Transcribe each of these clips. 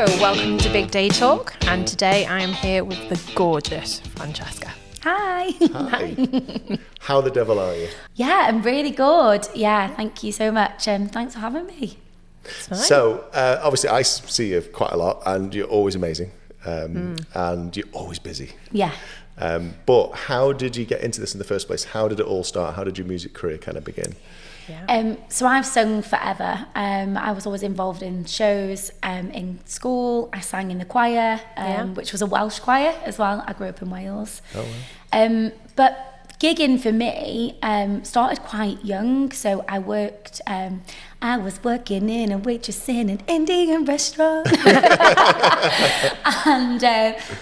Hello, welcome to Big Day Talk, and today I am here with the gorgeous Franchesqua. Hi. Hi. How the devil are you? Yeah, I'm really good. Yeah, thank you so much. Thanks for having me. Nice. So, obviously, I see you quite a lot, and you're always amazing, and you're always busy. Yeah. But how did you get into this in the first place? How did it all start? How did your music career kind of begin? Yeah. So I've sung forever. I was always involved in shows in school. I sang in the choir, which was a Welsh choir as well. I grew up in Wales. Oh, wow. But gigging for me started quite young. So I was working in a waitress in an Indian restaurant. And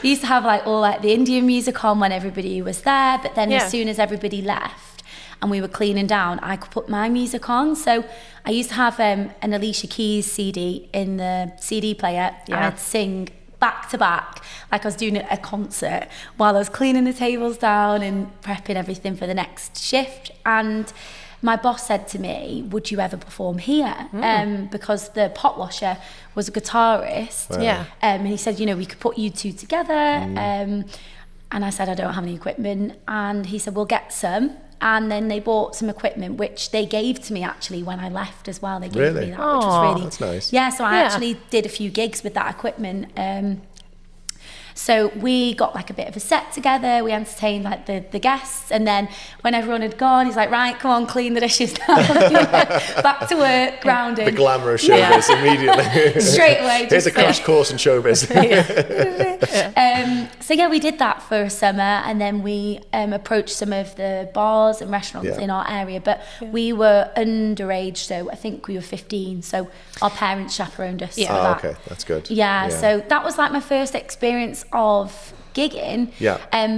we used to have all the Indian music on when everybody was there. But then as soon as everybody left, and we were cleaning down, I could put my music on. So I used to have an Alicia Keys CD in the CD player, and I'd sing back to back, like I was doing a concert, while I was cleaning the tables down and prepping everything for the next shift. And my boss said to me, would you ever perform here? Because the pot washer was a guitarist. Wow. Yeah. And he said, we could put you two together. And I said, I don't have any equipment. And he said, we'll get some. And then they bought some equipment, which they gave to me actually when I left as well. They gave me that, which was really... That's nice. Yeah, so I actually did a few gigs with that equipment. So we got a bit of a set together. We entertained the guests, and then when everyone had gone, he's like, right, come on, clean the dishes now. Back to work, grounding. The glamour of showbiz immediately. Straight away. Here's a crash course in showbiz. So we did that for a summer, and then we approached some of the bars and restaurants in our area, but we were underage, so I think we were 15, so our parents chaperoned us for that. Okay, that's good. Yeah, so that was my first experience of gigging. Yeah.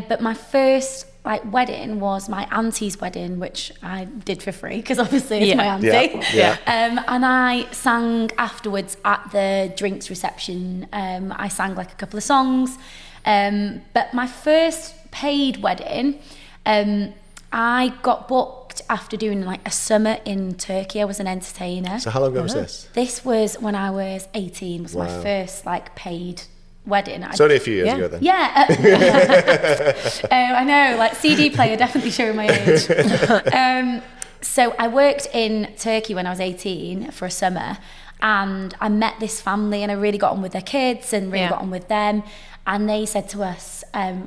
But my first wedding was my auntie's wedding, which I did for free because obviously it's my auntie. Yeah. And I sang afterwards at the drinks reception. I sang a couple of songs. But my first paid wedding, I got booked after doing a summer in Turkey. I was an entertainer. So how long ago was this? This was when I was 18. Was my first paid wedding. It's only a few years ago then. Yeah. I know, CD player, definitely showing my age. So I worked in Turkey when I was 18 for a summer, and I met this family, and I really got on with their kids and really got on with them. And they said to us,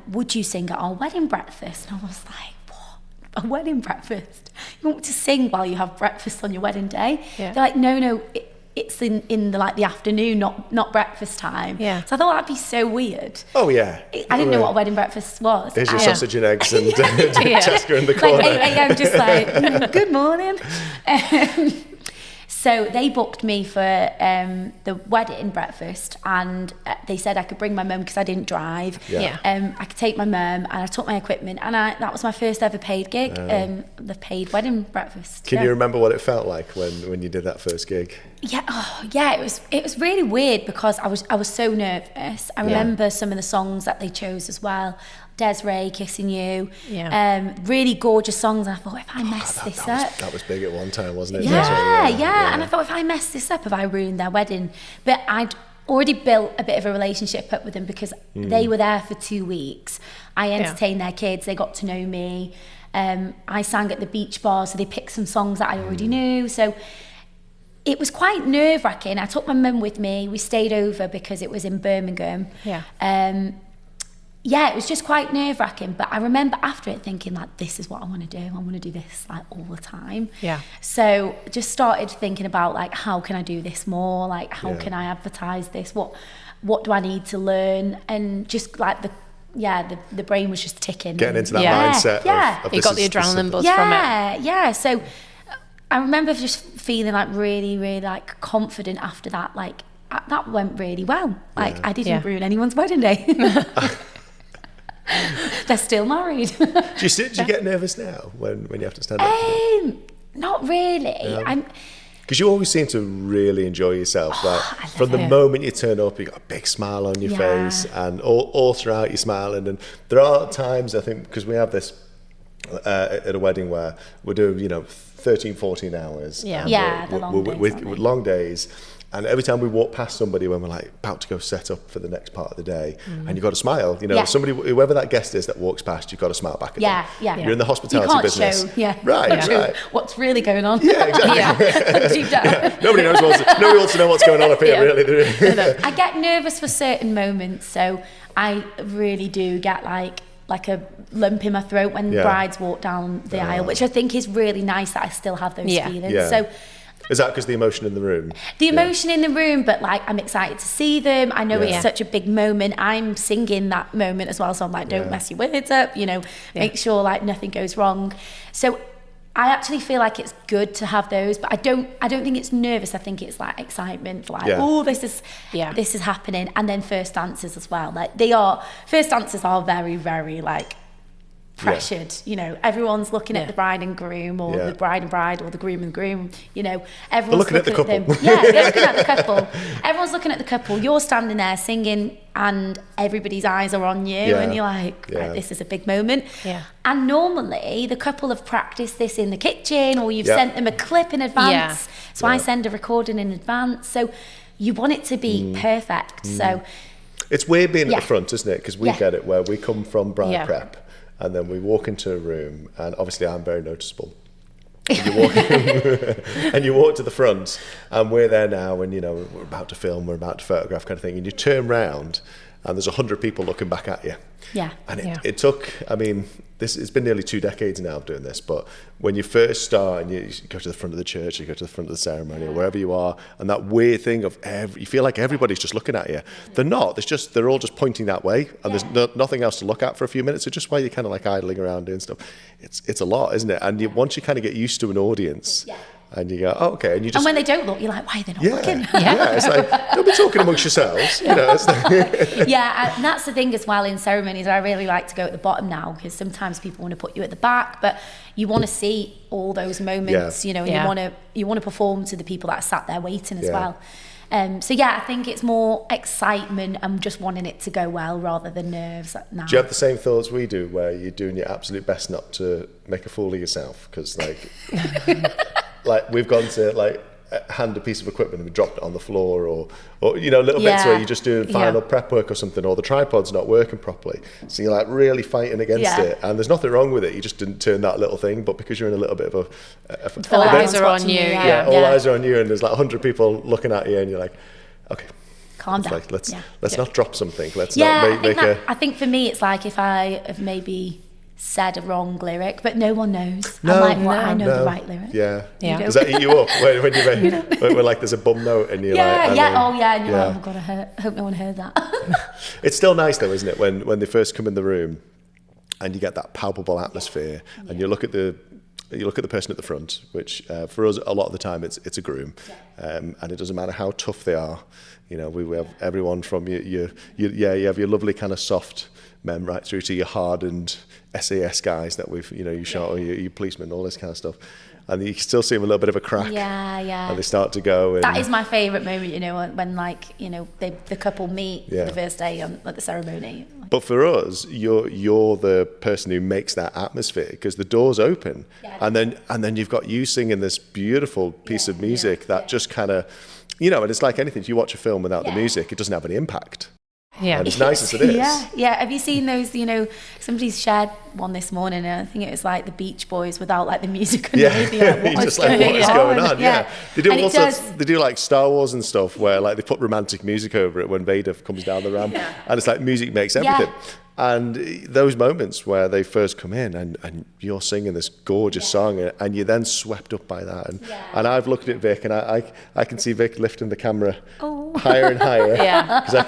would you sing at our wedding breakfast? And I was like, what? A wedding breakfast? You want to sing while you have breakfast on your wedding day? Yeah. They're like, no, it's in the afternoon, not breakfast time. Yeah. So I thought that'd be so weird. Oh, yeah. I didn't know what a wedding breakfast was. Here's your sausage and eggs and Tesco in the corner. 8 a.m. just good morning. So they booked me for the wedding breakfast, and they said I could bring my mum because I didn't drive. Yeah. I could take my mum, and I took my equipment, and that was my first ever paid gig, the paid wedding breakfast. Can you remember what it felt like when you did that first gig? Yeah, it was really weird because I was so nervous. I remember some of the songs that they chose as well. Desiree, Kissing You, really gorgeous songs. And I thought, if I mess this up... That was big at one time, wasn't it? Yeah. And I thought, if I mess this up, have I ruined their wedding? But I'd already built a bit of a relationship up with them because they were there for 2 weeks. I entertained their kids. They got to know me. I sang at the beach bar, so they picked some songs that I already knew. So it was quite nerve-wracking. I took my mum with me. We stayed over because it was in Birmingham. Yeah, it was just quite nerve-wracking, but I remember after it thinking, this is what I want to do. I want to do this, all the time. Yeah. So just started thinking about, how can I do this more? How can I advertise this? What do I need to learn? And just, the brain was just ticking. Getting into that mindset of you got the adrenaline buzz from it. Yeah. So I remember just feeling, really, really, confident after that. That went really well. I didn't ruin anyone's wedding day. They're still married. Do you get nervous now when you have to stand up? Not really. Because you always seem to really enjoy yourself. From the moment you turn up, you got a big smile on your face, and all throughout you're smiling. And there are times, I think, because we have this at a wedding where we're doing, 13, 14 hours. Yeah. And Yeah, the long days, aren't they? with long days. And every time we walk past somebody when we're like about to go set up for the next part of the day, and you've got to smile, you know, Yeah. somebody, whoever that guest is that walks past, you've got to smile back at them. Yeah. You're in the hospitality you can't business. Show, Right. what's really going on. Yeah, exactly. Deep down. Nobody wants to know what's going on up here, really. I get nervous for certain moments, so I really do get like a lump in my throat when brides walk down the aisle, which I think is really nice that I still have those feelings. Yeah. So is that because the emotion in the room? The emotion in the room, but like I'm excited to see them. I know it's such a big moment. I'm singing that moment as well, so I'm like, don't mess your words up, you know, make sure like nothing goes wrong. So I actually feel like it's good to have those, but I don't think it's nervous. I think it's like excitement, like this is happening. And then first dances as well. Like first dances are very, very like pressured, you know, everyone's looking at the bride and groom, or the bride and bride, or the groom and groom, you know, everyone's looking at them. They're looking at the couple. Everyone's looking at the couple. You're standing there singing and everybody's eyes are on you and you're like, right, this is a big moment. And normally the couple have practiced this in the kitchen, or you've sent them a clip in advance. So I send a recording in advance, so you want it to be perfect. So it's weird being at the front, isn't it? Because we get it where we come from bride prep, and then we walk into a room, and obviously I'm very noticeable. And you walk to the front, and we're there now, and you know, we're about to film, we're about to photograph, kind of thing, and you turn round and there's 100 people looking back at you. And it took, I mean, it's been nearly 2 decades now of doing this, but when you first start and you go to the front of the church, you go to the front of the ceremony, or wherever you are, and that weird thing of you feel like everybody's just looking at you. They're not. They're all just pointing that way, and there's nothing else to look at for a few minutes. So just while you're kind of like idling around doing stuff, it's a lot, isn't it? And once you kind of get used to an audience, and you go, oh, okay, and you just. And when they don't look, you're like, why are they not looking? It's like, don't be talking amongst yourselves, you know. It's like and that's the thing as well in ceremonies. I really like to go at the bottom now, because sometimes people want to put you at the back, but you want to see all those moments, you know, and you want to perform to the people that are sat there waiting as well. So I think it's more excitement and just wanting it to go well rather than nerves now. Do you have the same thoughts we do, where you're doing your absolute best not to make a fool of yourself? Because like. Like we've gone to like hand a piece of equipment and we dropped it on the floor, or you know, little bits where you're just doing final prep work or something, or the tripod's not working properly, so you're like really fighting against it, and there's nothing wrong with it, you just didn't turn that little thing, but because you're in a little bit of all eyes are on you, all eyes are on you, and there's like 100 people looking at you, and you're like, okay, calm down, like, let's not drop something, let's not make I think for me it's like if I have maybe said a wrong lyric, but no one knows. I know the right lyric. Does that eat you up when like there's a bum note and you're like, oh god, I hope no one heard that. It's still nice though, isn't it, when they first come in the room and you get that palpable atmosphere, and you look at the person at the front, which for us a lot of the time it's a groom, and it doesn't matter how tough they are, you know, we have everyone from you have your lovely kind of soft men right through to your hardened SAS guys that we've, you know, you shot, or your policemen, all this kind of stuff, and you still see them a little bit of a crack, and they start to go, and that is my favourite moment, you know, when like, you know, the couple meet for the first day at the ceremony. But for us, you're the person who makes that atmosphere, because the doors open, and then you've got you singing this beautiful piece of music that just kind of, you know, and it's like anything, if you watch a film without the music, it doesn't have any impact. And as nice as it is. Have you seen those, you know, somebody's shared one this morning, and I think it was like the Beach Boys without like the music and the radio. What is going on? They do all sorts, they do like Star Wars and stuff, where like they put romantic music over it when Vader comes down the ramp, and it's like music makes everything. And those moments where they first come in and you're singing this gorgeous song, and you're then swept up by that. And I've looked at Vic, and I can see Vic lifting the camera higher and higher, because I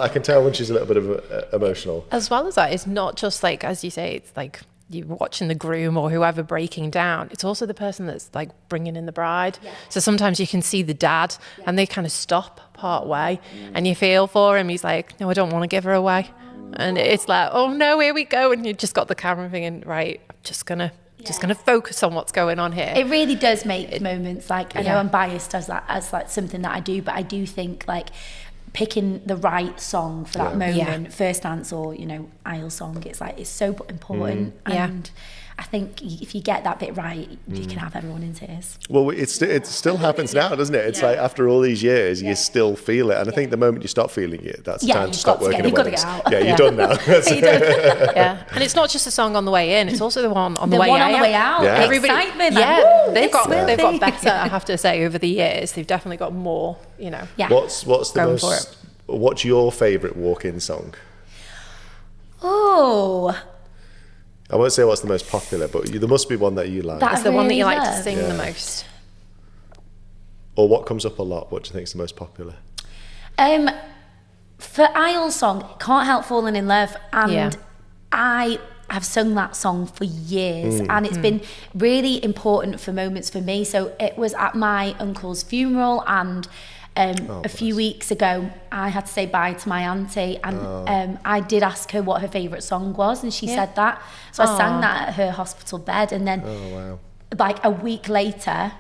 can tell when she's a little bit of emotional. As well as that, it's not just like, as you say, it's like you're watching the groom or whoever breaking down. It's also the person that's like bringing in the bride. So sometimes you can see the dad and they kind of stop part way, and you feel for him. He's like, no, I don't want to give her away. And it's like, oh no, here we go. And you just got the camera thinking, right, I'm just gonna focus on what's going on here. It really does make moments, like, I know I'm biased as like something that I do, but I do think like picking the right song for that moment, first dance or, you know, aisle song, it's like, it's so important. And I think if you get that bit right, you can have everyone in tears. Well, it still happens now, doesn't it? It's like after all these years, you still feel it. And I think the moment you stop feeling it, that's the time to stop working at weddings. Out. Yeah, you're done now. Yeah, and it's not just a song on the way in; it's also the one on the way out. On the way out. Yeah. Excitement. They've got better. I have to say, over the years, they've definitely got more. Yeah. What's your favourite walk-in song? Oh. I won't say what's the most popular, but there must be one that you like. That's the one that you like to sing the most. Or what comes up a lot? What do you think is the most popular? For Wirral song, Can't Help Falling in Love, and I have sung that song for years, and it's been really important for moments for me. So it was at my uncle's funeral, and a few weeks ago, I had to say bye to my auntie, and I did ask her what her favourite song was, and she said that. So I sang that at her hospital bed, and then like a week later,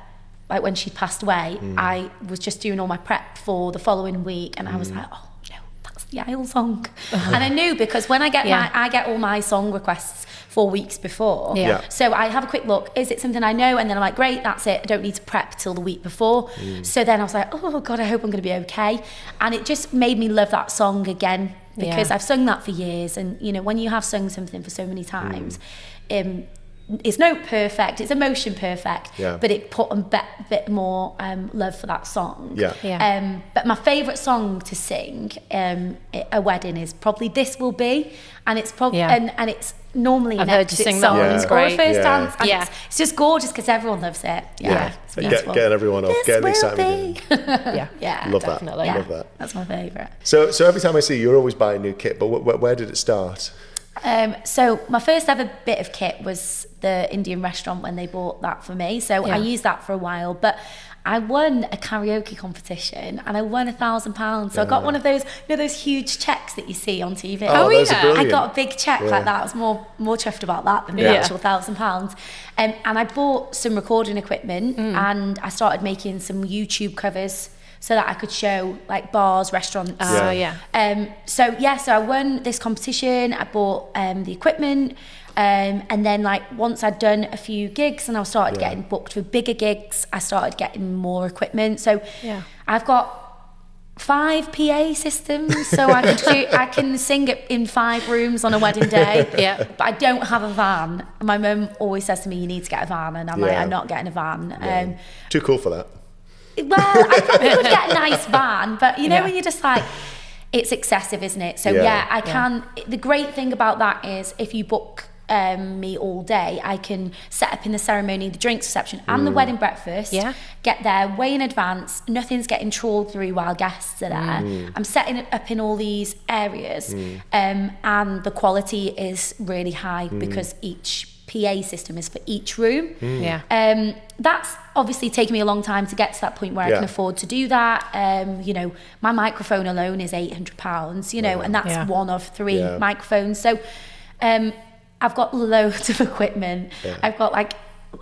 like when she passed away, I was just doing all my prep for the following week, and I was like, oh no, that's the Wirral song. And I knew, because when I get I get all my song requests 4 weeks before. So I have a quick look, is it something I know? And then I'm like, great, that's it. I don't need to prep till the week before. So then I was like, oh God, I hope I'm going to be okay. And it just made me love that song again, because I've sung that for years. And, you know, when you have sung something for so many times, it's note perfect, it's emotion perfect, but it put a bit more love for that song. But my favourite song to sing at a wedding is probably This Will Be, and it's probably and it's normally an exit song or a first dance, and it's just gorgeous because everyone loves it. It's beautiful. Getting everyone off, getting excitement. Love definitely. Love that. That's my favourite. So every time I see you, you're always buying new kit, but where did it start? So my first ever bit of kit was the Indian restaurant when they bought that for me. So I used that for a while, but I won a karaoke competition and I won £1,000. So I got one of those, you know, those huge checks that you see on TV. Those are brilliant. I got a big check like that. I was more chuffed about that than the actual £1,000. And I bought some recording equipment and I started making some YouTube covers so that I could show like bars, restaurants. So I won this competition. I bought the equipment, and then like once I'd done a few gigs and I started getting booked for bigger gigs, I started getting more equipment. So I've got 5 PA systems, so I can sing it in 5 rooms on a wedding day. But I don't have a van. My mum always says to me, "You need to get a van," and I'm like, "I'm not getting a van." Too cool for that. Well, I probably would get a nice van, but you know when you're just like, it's excessive, isn't it? So I can. The great thing about that is if you book me all day, I can set up in the ceremony, the drinks reception and the wedding breakfast. Get there way in advance. Nothing's getting trawled through while guests are there. I'm setting it up in all these areas, and the quality is really high because each PA system is for each room. That's obviously taken me a long time to get to that point where I can afford to do that. You know, my microphone alone is £800, you know, and that's one of 3 microphones. So I've got loads of equipment. I've got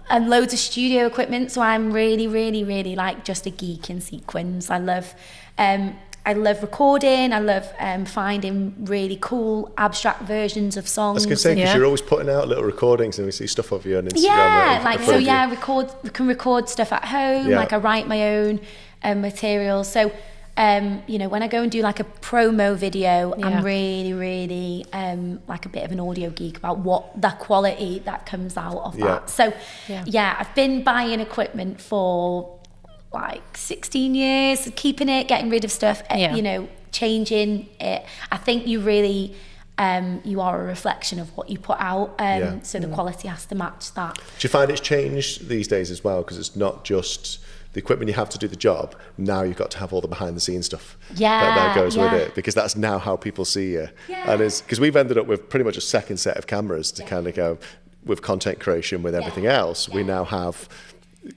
and loads of studio equipment. So I'm really, really, really like just a geek in sequins. I love recording. I love finding really cool abstract versions of songs. I was going to say, because you're always putting out little recordings and we see stuff of you on Instagram. Can record stuff at home. Like I write my own material. So, you know, when I go and do like a promo video, I'm really, really like a bit of an audio geek about what the quality that comes out of that. So, I've been buying equipment for like 16 years, keeping it, getting rid of stuff, you know, changing it. I think you really, you are a reflection of what you put out, so the quality has to match that. Do you find it's changed these days as well? Because it's not just the equipment you have to do the job, now you've got to have all the behind the scenes stuff that goes with it, because that's now how people see you. And it's because we've ended up with pretty much a second set of cameras to kind of go with content creation, with everything else. We now have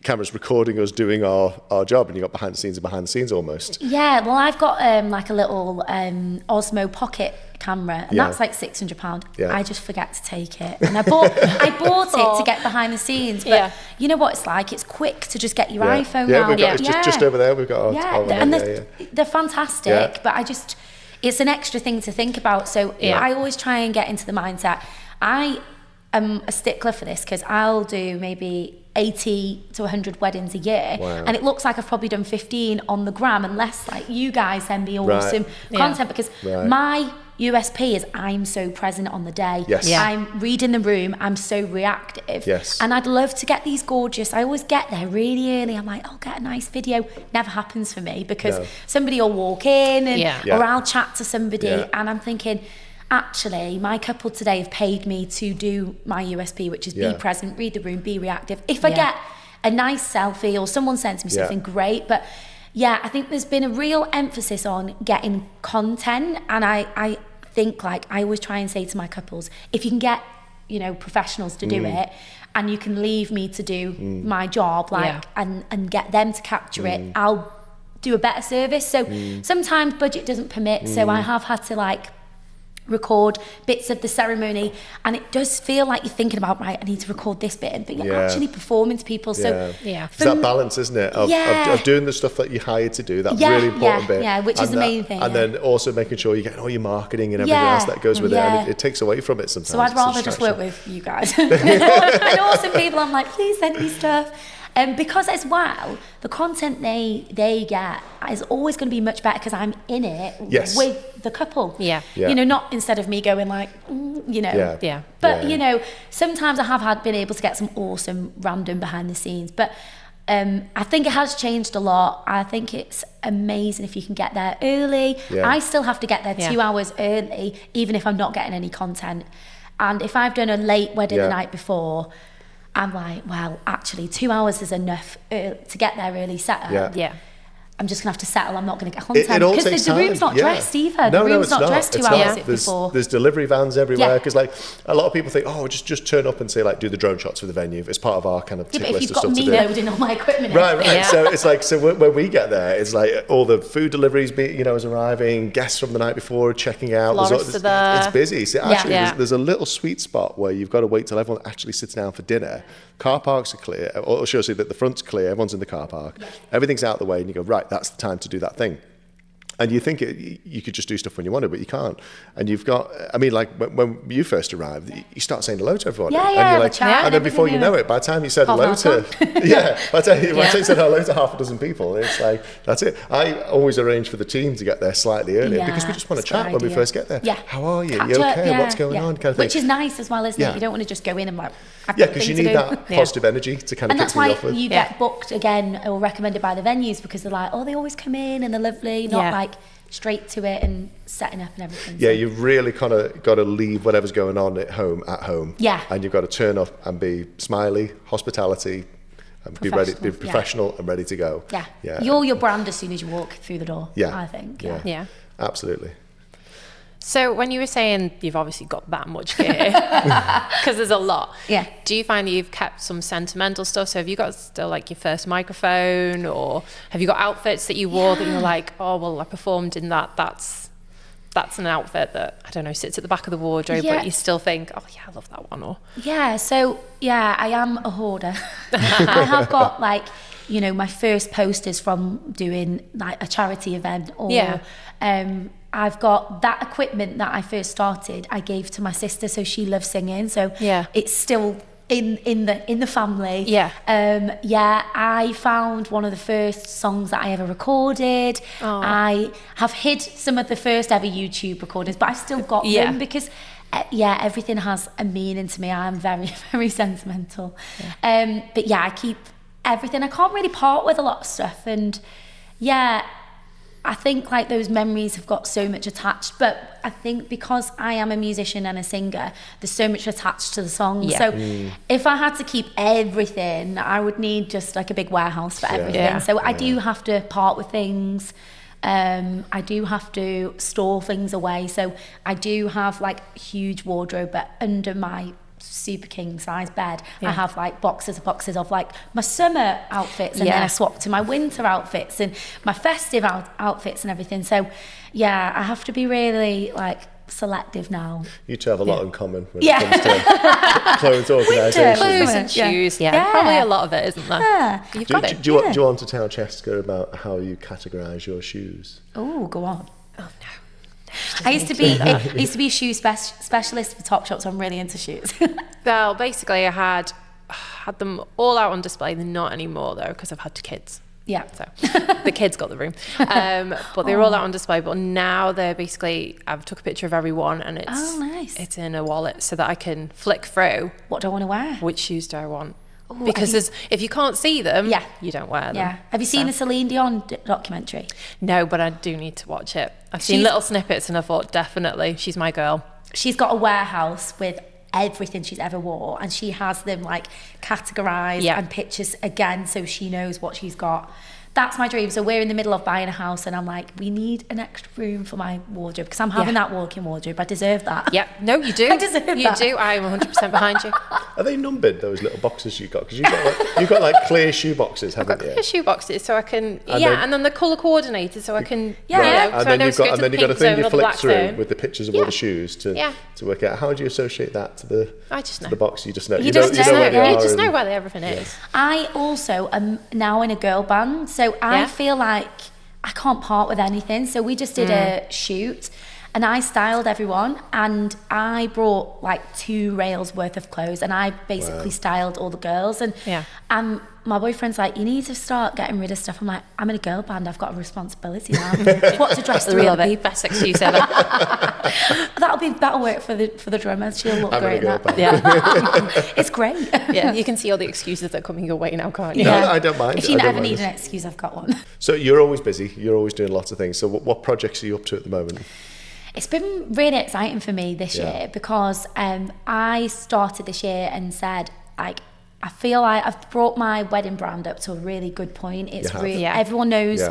cameras recording us doing our job, and you got behind the scenes almost. Well, I've got like a little Osmo Pocket camera, and that's like £600. I just forget to take it, and I bought it to get behind the scenes, but you know what it's like, it's quick to just get your iPhone out. It's just over there, we've got they're fantastic, but it's an extra thing to think about. So I always try and get into the mindset, a stickler for this because I'll do maybe 80 to 100 weddings a year, and it looks like I've probably done 15 on the gram, unless like you guys send me awesome content, because my USP is I'm so present on the day. I'm reading the room, I'm so reactive, and I'd love to get these gorgeous, I always get there really early, I'm like, I'll get a nice video. Never happens for me because somebody will walk in and or I'll chat to somebody and I'm thinking, actually, my couple today have paid me to do my USP, which is be present, read the room, be reactive. If I get a nice selfie or someone sends me something, great. But I think there's been a real emphasis on getting content. And I think, like, I always try and say to my couples, if you can get, you know, professionals to do it, and you can leave me to do my job, like, and get them to capture it, I'll do a better service. So sometimes budget doesn't permit. So I have had to, like, record bits of the ceremony, and it does feel like you're thinking about, right, I need to record this bit, but you're actually performing to people. So it's that balance, isn't it, of doing the stuff that you hired to do, that really important bit, which is the main thing, and then also making sure you're getting all your marketing and everything else that goes with it, and it takes away from it sometimes. So I'd rather just work with you guys and awesome people. I'm like, please send me stuff. Because as well, the content they get is always going to be much better because I'm in it with the couple. You know, not instead of me going like, you know. But you know, sometimes I have been able to get some awesome random behind the scenes. But I think it has changed a lot. I think it's amazing if you can get there early. I still have to get there 2 hours early, even if I'm not getting any content. And if I've done a late wedding the night before, I'm like, well, actually 2 hours is enough to get there early, set up. I'm just going to have to settle. I'm not going to get content because the room's not dressed either. The room's not dressed 2 hours before. There's delivery vans everywhere because, like, a lot of people think, oh, just turn up and say, like, do the drone shots for the venue. It's part of our kind of tick list of stuff to do. But if you've got me loading all my equipment, right. So it's like, when we get there, it's like all the food deliveries, is arriving, guests from the night before checking out. It's busy. So actually, there's a little sweet spot where you've got to wait till everyone actually sits down for dinner. Car parks are clear, or shows you that the front's clear, everyone's in the car park, everything's out the way, and you go, right, that's the time to do that thing. And you think you could just do stuff when you want to, but you can't. And you've got, I mean, like when you first arrived, you start saying hello to everyone. And you're like, and then before you know it, by the time you said hello to, by the time you said hello to half a dozen people, it's like, that's it. I always arrange for the team to get there slightly earlier because we just want to chat when we first get there. How are you? You okay? What's going on? Kind of thing. Which is nice as well, isn't it? You don't want to just go in and like, because you need that positive energy to kind of kick things off with. And that's why you get booked again or recommended by the venues, because they're like, oh, they always come in and they're lovely, not like straight to it and setting up and everything. You've really kind of got to leave whatever's going on at home. And you've got to turn up and be smiley, hospitality, and be ready, be professional and ready to go. You're your brand as soon as you walk through the door, I think. Absolutely. So when you were saying you've obviously got that much gear, because there's a lot. Do you find that you've kept some sentimental stuff? So have you got still like your first microphone, or have you got outfits that you wore that you're like, oh, well, I performed in that. That's an outfit that, I don't know, sits at the back of the wardrobe, but you still think, oh yeah, I love that one. Or I am a hoarder. I have got like, my first posters from doing like a charity event, or I've got that equipment that I first started, I gave to my sister, so she loves singing, so it's still in the family. I found one of the first songs that I ever recorded. I have hid some of the first ever YouTube recordings, but I've still got them because everything has a meaning to me. I'm very, very sentimental. But I keep everything. I can't really part with a lot of stuff, and I think like those memories have got so much attached, but I think because I am a musician and a singer, there's so much attached to the song. So if I had to keep everything, I would need just like a big warehouse for everything. So I do have to part with things. I do have to store things away. So I do have like a huge wardrobe, but under my super king size bed I have like boxes of like my summer outfits, and then I swap to my winter outfits and my festive outfits and everything. So I have to be really like selective now. You two have a lot in common when it comes to clothes organisation. Clothes and shoes, probably a lot of it, isn't there? You've got it. Do you want to tell Cheska about how you categorise your shoes? Oh, go on. Oh no. I used to be a shoe specialist for Topshop, so I'm really into shoes. Well, basically, I had them all out on display. They're not anymore though, because I've had kids. Yeah. So the kids got the room. But they were all out on display. But now they're basically, I've took a picture of every one and it's in a wallet so that I can flick through. What do I want to wear? Which shoes do I want? Ooh, because if you can't see them, you don't wear them. Yeah. Have you seen the Celine Dion documentary? No, but I do need to watch it. I've seen little snippets and I thought, definitely, she's my girl. She's got a warehouse with everything she's ever wore, and she has them like categorized and pictures again, so she knows what she's got. That's my dream. So we're in the middle of buying a house and I'm like, we need an extra room for my wardrobe because I'm having that walk-in wardrobe. I deserve that. Yeah, no, you do. I deserve that. You do. I'm 100% behind you. Are they numbered, those little boxes you got? Because you've got like clear shoe boxes, haven't you? Clear shoe boxes, so I can and then the colour coordinated, so I can and then you've got a thing you flick through with the pictures of all the shoes to work out. How do you associate that to the box? You just know. You just know where they are. You just know where everything is. I also am now in a girl band, so I feel like I can't part with anything. So we just did a shoot and I styled everyone and I brought like 2 rails worth of clothes and I basically styled all the girls. And my boyfriend's like, you need to start getting rid of stuff. I'm like, I'm in a girl band, I've got a responsibility now. What to dress 3 other people. Best excuse ever. That'll work for the drummer. She'll look great in that. It's great. Yeah, you can see all the excuses that are coming your way now, can't you? No, I don't mind. If you ever need an excuse, I've got one. So you're always busy. You're always doing lots of things. So what projects are you up to at the moment? It's been really exciting for me this year because I started this year and said, like, I feel like I've brought my wedding brand up to a really good point. It's really, everyone knows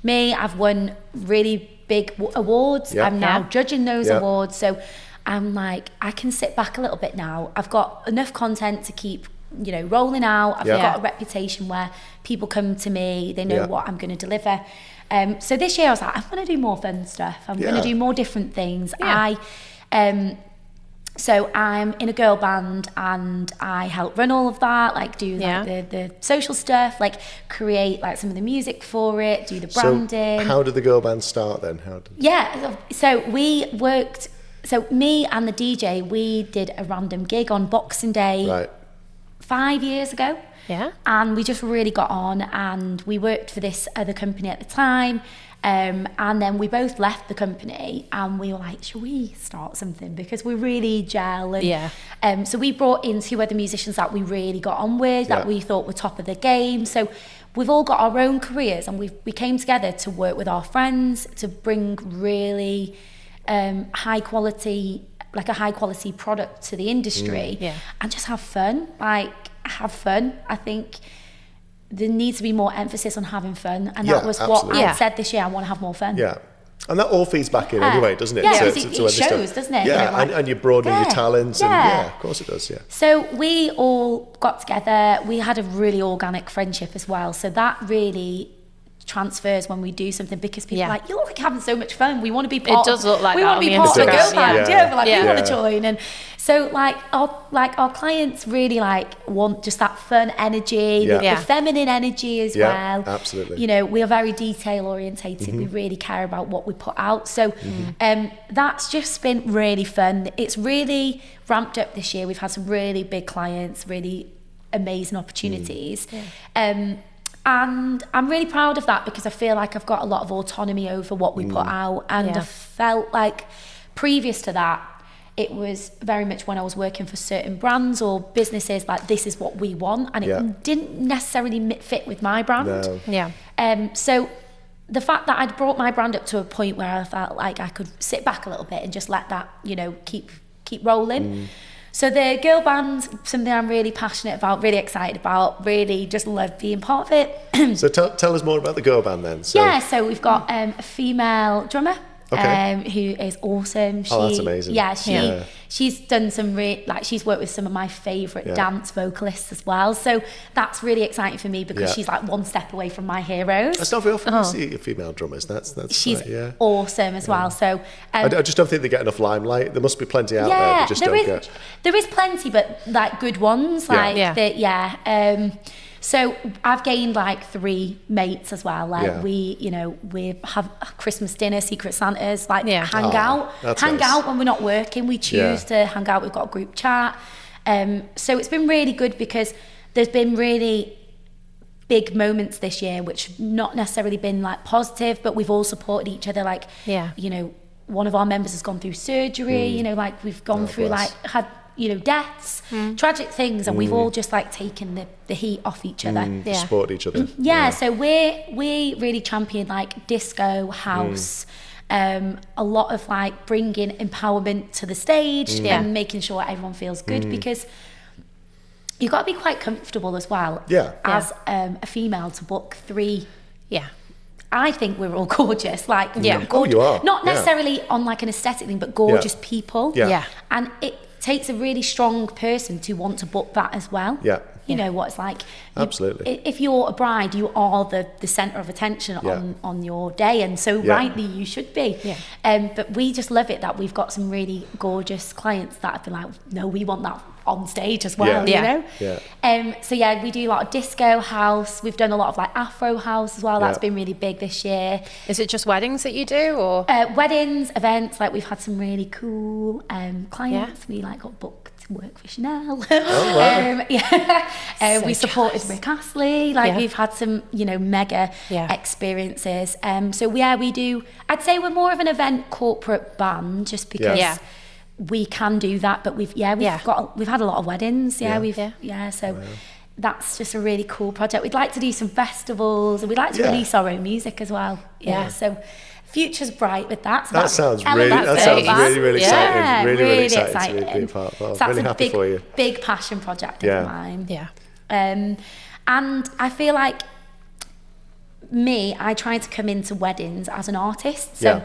me. I've won really big awards. I'm now judging those awards. So I'm like, I can sit back a little bit now. I've got enough content to keep, rolling out. I've got a reputation where people come to me, they know what I'm going to deliver. So this year I was like, I'm going to do more fun stuff. I'm going to do more different things. So I'm in a girl band and I help run all of that, like do like the social stuff, like create like some of the music for it, do the branding. So how did the girl band start then? So me and the DJ, we did a random gig on Boxing Day 5 years ago. Yeah. And we just really got on and we worked for this other company at the time. And then we both left the company and we were like, should we start something? Because we really gel. And, so we brought in 2 other musicians that we really got on with, that we thought were top of the game. So we've all got our own careers and we came together to work with our friends to bring really high quality product to the industry and just have fun. I think there needs to be more emphasis on having fun, and that was what I said this year. I want to have more fun. Yeah, and that all feeds back in anyway, doesn't it? Yeah, it shows, doesn't it? Yeah, and you're broadening your talents, and of course it does. Yeah. So we all got together. We had a really organic friendship as well. So that really transfers when we do something because people are like, you look like you're having so much fun. We want to be part. It does look like we that. Want to be part of a girl band. We want to join. And so our clients really want just that fun energy, the feminine energy as well. Absolutely. We are very detail orientated. We really care about what we put out. So that's just been really fun. It's really ramped up this year. We've had some really big clients, really amazing opportunities. And I'm really proud of that because I feel like I've got a lot of autonomy over what we put out. And I felt like previous to that, it was very much when I was working for certain brands or businesses, like this is what we want. And it didn't necessarily fit with my brand. No. Yeah. So the fact that I'd brought my brand up to a point where I felt like I could sit back a little bit and just let that, keep rolling. So the girl band's something I'm really passionate about, really excited about, really just love being part of it. So tell us more about the girl band then. So we've got a female drummer who is awesome. That's amazing. Yeah, she's done some she's worked with some of my favourite dance vocalists as well. So that's really exciting for me because she's like one step away from my heroes. That's not very often you see female drummers. She's awesome as well. So I just don't think they get enough limelight. There must be plenty out there. They just don't get. There is plenty, but like good ones. So I've gained like 3 mates as well. Like we have Christmas dinner, Secret Santas, like hang out when we're not working. We choose to hang out. We've got a group chat. So it's been really good because there's been really big moments this year, which not necessarily been like positive, but we've all supported each other. Like, one of our members has gone through surgery, like we've gone through like had deaths, tragic things, and we've all just like taken the heat off each other. Support each other. So we really champion like disco, house, a lot of like bringing empowerment to the stage and making sure everyone feels good, because you've got to be quite comfortable as well as a female to book 3. I think we're all gorgeous, like gorgeous, you are. Not necessarily on like an aesthetic thing, but gorgeous people. And it takes a really strong person to want to book that as well. You know what it's like. Absolutely. If you're a bride, you are the centre of attention on your day, and so rightly you should be. But we just love it that we've got some really gorgeous clients that have been like, no, we want that on stage as well, you know? So we do a lot of disco house. We've done a lot of like Afro house as well. That's been really big this year. Is it just weddings that you do, or? Weddings, events, like we've had some really cool clients. We like got booked to work for Chanel. We supported Rick Astley. Like we've had some, mega experiences. So we do, I'd say we're more of an event corporate band just because we can do that, but we've had a lot of weddings. So that's just a really cool project. We'd like to do some festivals, and we'd like to release our own music as well. So future's bright with that. So that sounds really exciting. Really exciting to be a part of. So that's really happy for you. Big passion project of mine. And I feel like I try to come into weddings as an artist. So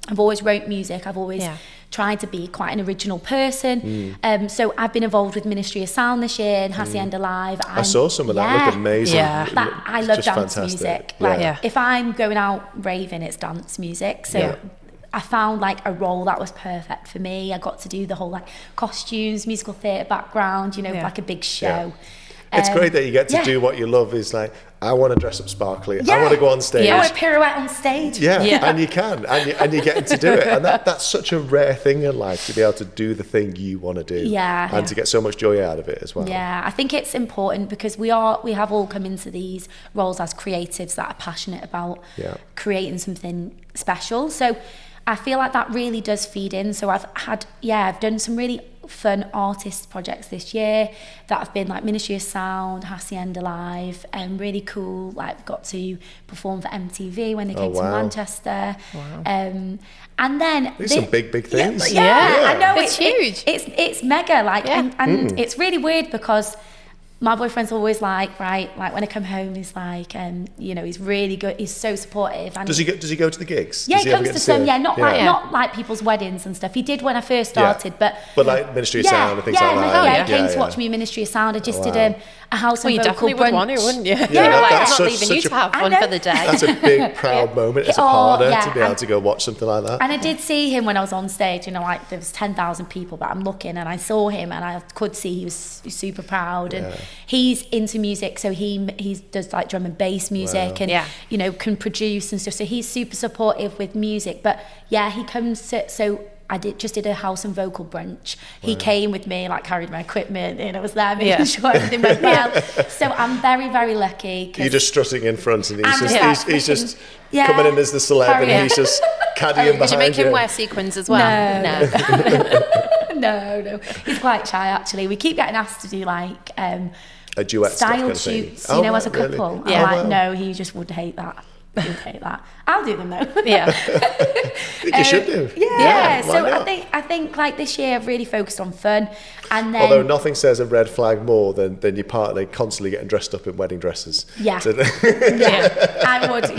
I've always wrote music. I've always tried to be quite an original person. So I've been involved with Ministry of Sound this year and Hacienda Live. I saw some of that. Look amazing. I love dance fantastic. Music. Like if I'm going out raving, it's dance music. So I found like a role that was perfect for me. I got to do the whole like costumes, musical theatre background, like a big show. It's great that you get to do what you love. Is like, I want to dress up sparkly. I want to go on stage. I want to pirouette on stage. And you can, and you're getting to do it. And that's such a rare thing in life, to be able to do the thing you want to do. And to get so much joy out of it as well. I think it's important because we have all come into these roles as creatives that are passionate about creating something special. So I feel like that really does feed in. So I've done some really fun artist projects this year that have been like Ministry of Sound, Hacienda Live, and really cool. Like got to perform for MTV when they came to Manchester. And then these are some big things. I know it's huge. It's mega. Like and it's really weird because my boyfriend's always like when I come home, he's like, he's really good. He's so supportive. And does he go to the gigs? Yeah, he comes to some. Not like people's weddings and stuff. He did when I first started, but like Ministry of Sound and things like that. He came to watch me in Ministry of Sound. I just did a house and vocal brunch. Would want to, wouldn't you? That's not leaving you to have fun for the day. That's a big proud moment as a partner to be able to go watch something like that. And I did see him when I was on stage. Like there was 10,000 people, but I'm looking and I saw him and I could see he was super proud. And he's into music, so he does like drum and bass music and can produce and stuff. So he's super supportive with music. But he comes to I just did a house and vocal brunch. He came with me, like carried my equipment, and I was there making sure everything went well. So I'm very, very lucky. You're just strutting in front, and he's just coming in as the celeb, and he's just caddying behind you. Did you make him wear sequins as well? No. He's quite shy, actually. We keep getting asked to do like a duet style shoots, as a couple. Really? I'm no, he just would hate that. I'll do them though. I think you should do. So I think like this year I've really focused on fun, and then although nothing says a red flag more than your partner constantly getting dressed up in wedding dresses. I would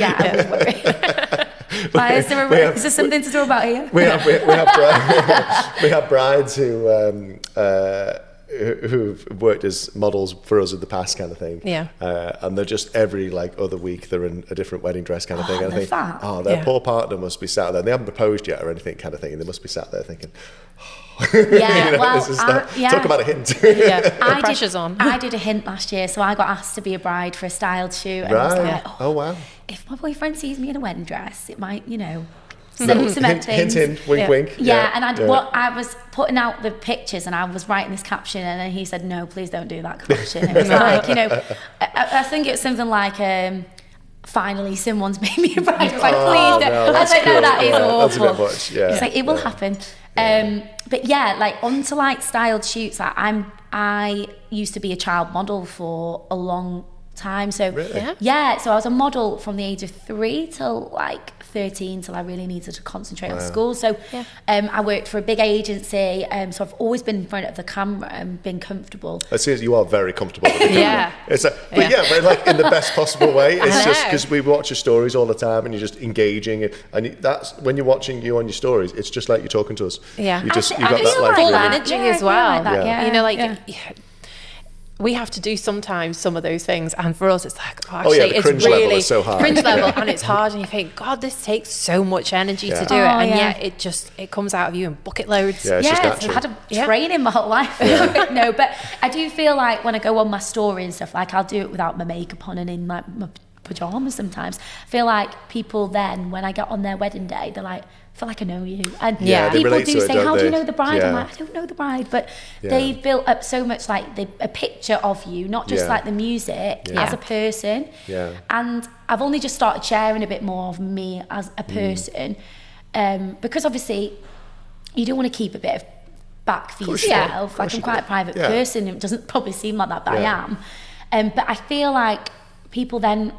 worry. Is there something to talk about here? We have brides who who've worked as models for us in the past, kind of thing. Yeah. And they're just every like other week they're in a different wedding dress, kind of thing. And I think, their poor partner must be sat there. They haven't proposed yet or anything, kind of thing. And they must be sat there thinking, talk about a hint. The pressure's on. I did a hint last year, so I got asked to be a bride for a styled shoot. And Right. I was like, oh wow. If my boyfriend sees me in a wedding dress, it might, cement things. Hint, wink, wink. Yeah, and I was putting out the pictures and I was writing this caption, and then he said, no, please don't do that caption. It was like, I think it was something like, finally someone's made me a bride. I was like, please don't. No, I was like, no, that is awful. That's a bit much. Yeah. It's like, it will happen. But yeah, like onto like styled shoots, like I used to be a child model for a long time. So really? So I was a model from the age of 3 till like 13, till I really needed to concentrate on school. So I worked for a big agency, so I've always been in front of the camera and been comfortable. I see you are very comfortable with the camera. It's but like in the best possible way. It's just because we watch your stories all the time and you're just engaging, and that's when you're watching you on your stories, it's just like you're talking to us. You've got that like full energy as well. Like that, we have to do sometimes some of those things, and for us it's like, the cringe level is so hard. Cringe level, and it's hard, and you think, God, this takes so much energy to do it, and yet it comes out of you in bucket loads. It's just I've had to train in my whole life. No, but I do feel like when I go on my story and stuff, like I'll do it without my makeup on and in like my pajamas sometimes. I feel like people then, when I get on their wedding day, they're like, I feel like I know you. And people do say, how do you know the bride? I'm like, I don't know the bride, but they've built up so much like a picture of you, not just like the music, as a person. And I've only just started sharing a bit more of me as a person, because obviously you don't want to keep a bit of back for yourself. Like I'm quite a private person. It doesn't probably seem like that, but I am. But I feel like people then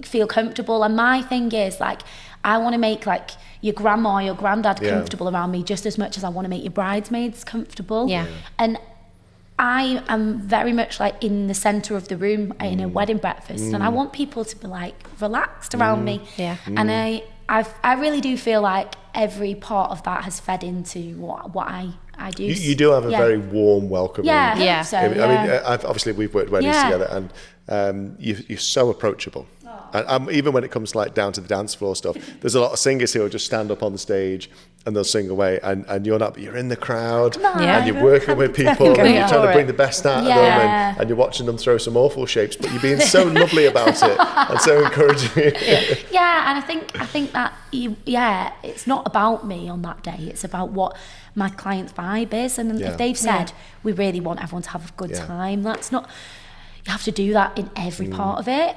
feel comfortable, and my thing is like, I want to make like your grandma, your granddad comfortable around me just as much as I want to make your bridesmaids comfortable. And I am very much like in the centre of the room in a wedding breakfast, and I want people to be like relaxed around me. And I really do feel like every part of that has fed into what I do. You do have a very warm, welcoming. I mean, obviously we've worked weddings together, and you're so approachable. And even when it comes like down to the dance floor stuff, there's a lot of singers who will just stand up on the stage and they'll sing away, and you're in the crowd, and you're working with people, and you're trying to bring the best out of them, and you're watching them throw some awful shapes, but you're being so lovely about it and so encouraging. And I think that it's not about me on that day, it's about what my client's vibe is, and if they've said we really want everyone to have a good time, that's not, you have to do that in every part of it.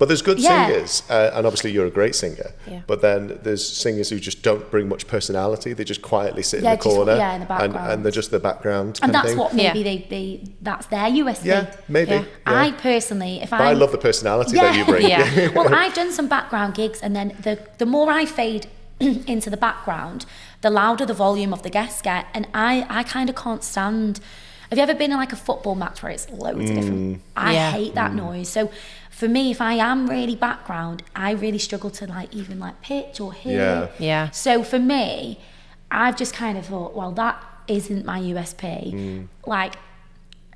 But there's good singers, and obviously you're a great singer, but then there's singers who just don't bring much personality. They just quietly sit in the corner, in the background. And they're just the background and kind that's of thing. what maybe that's their USP. Maybe. I personally, I love the personality that you bring. Well, I've done some background gigs, and then the more I fade into the background, the louder the volume of the guests get, and I kind of can't stand. Have you ever been in like a football match where it's loads of different? I hate that noise. So for me, if I am really background, I really struggle to like even like pitch or hear. So for me, I've just kind of thought, well, that isn't my USP. Like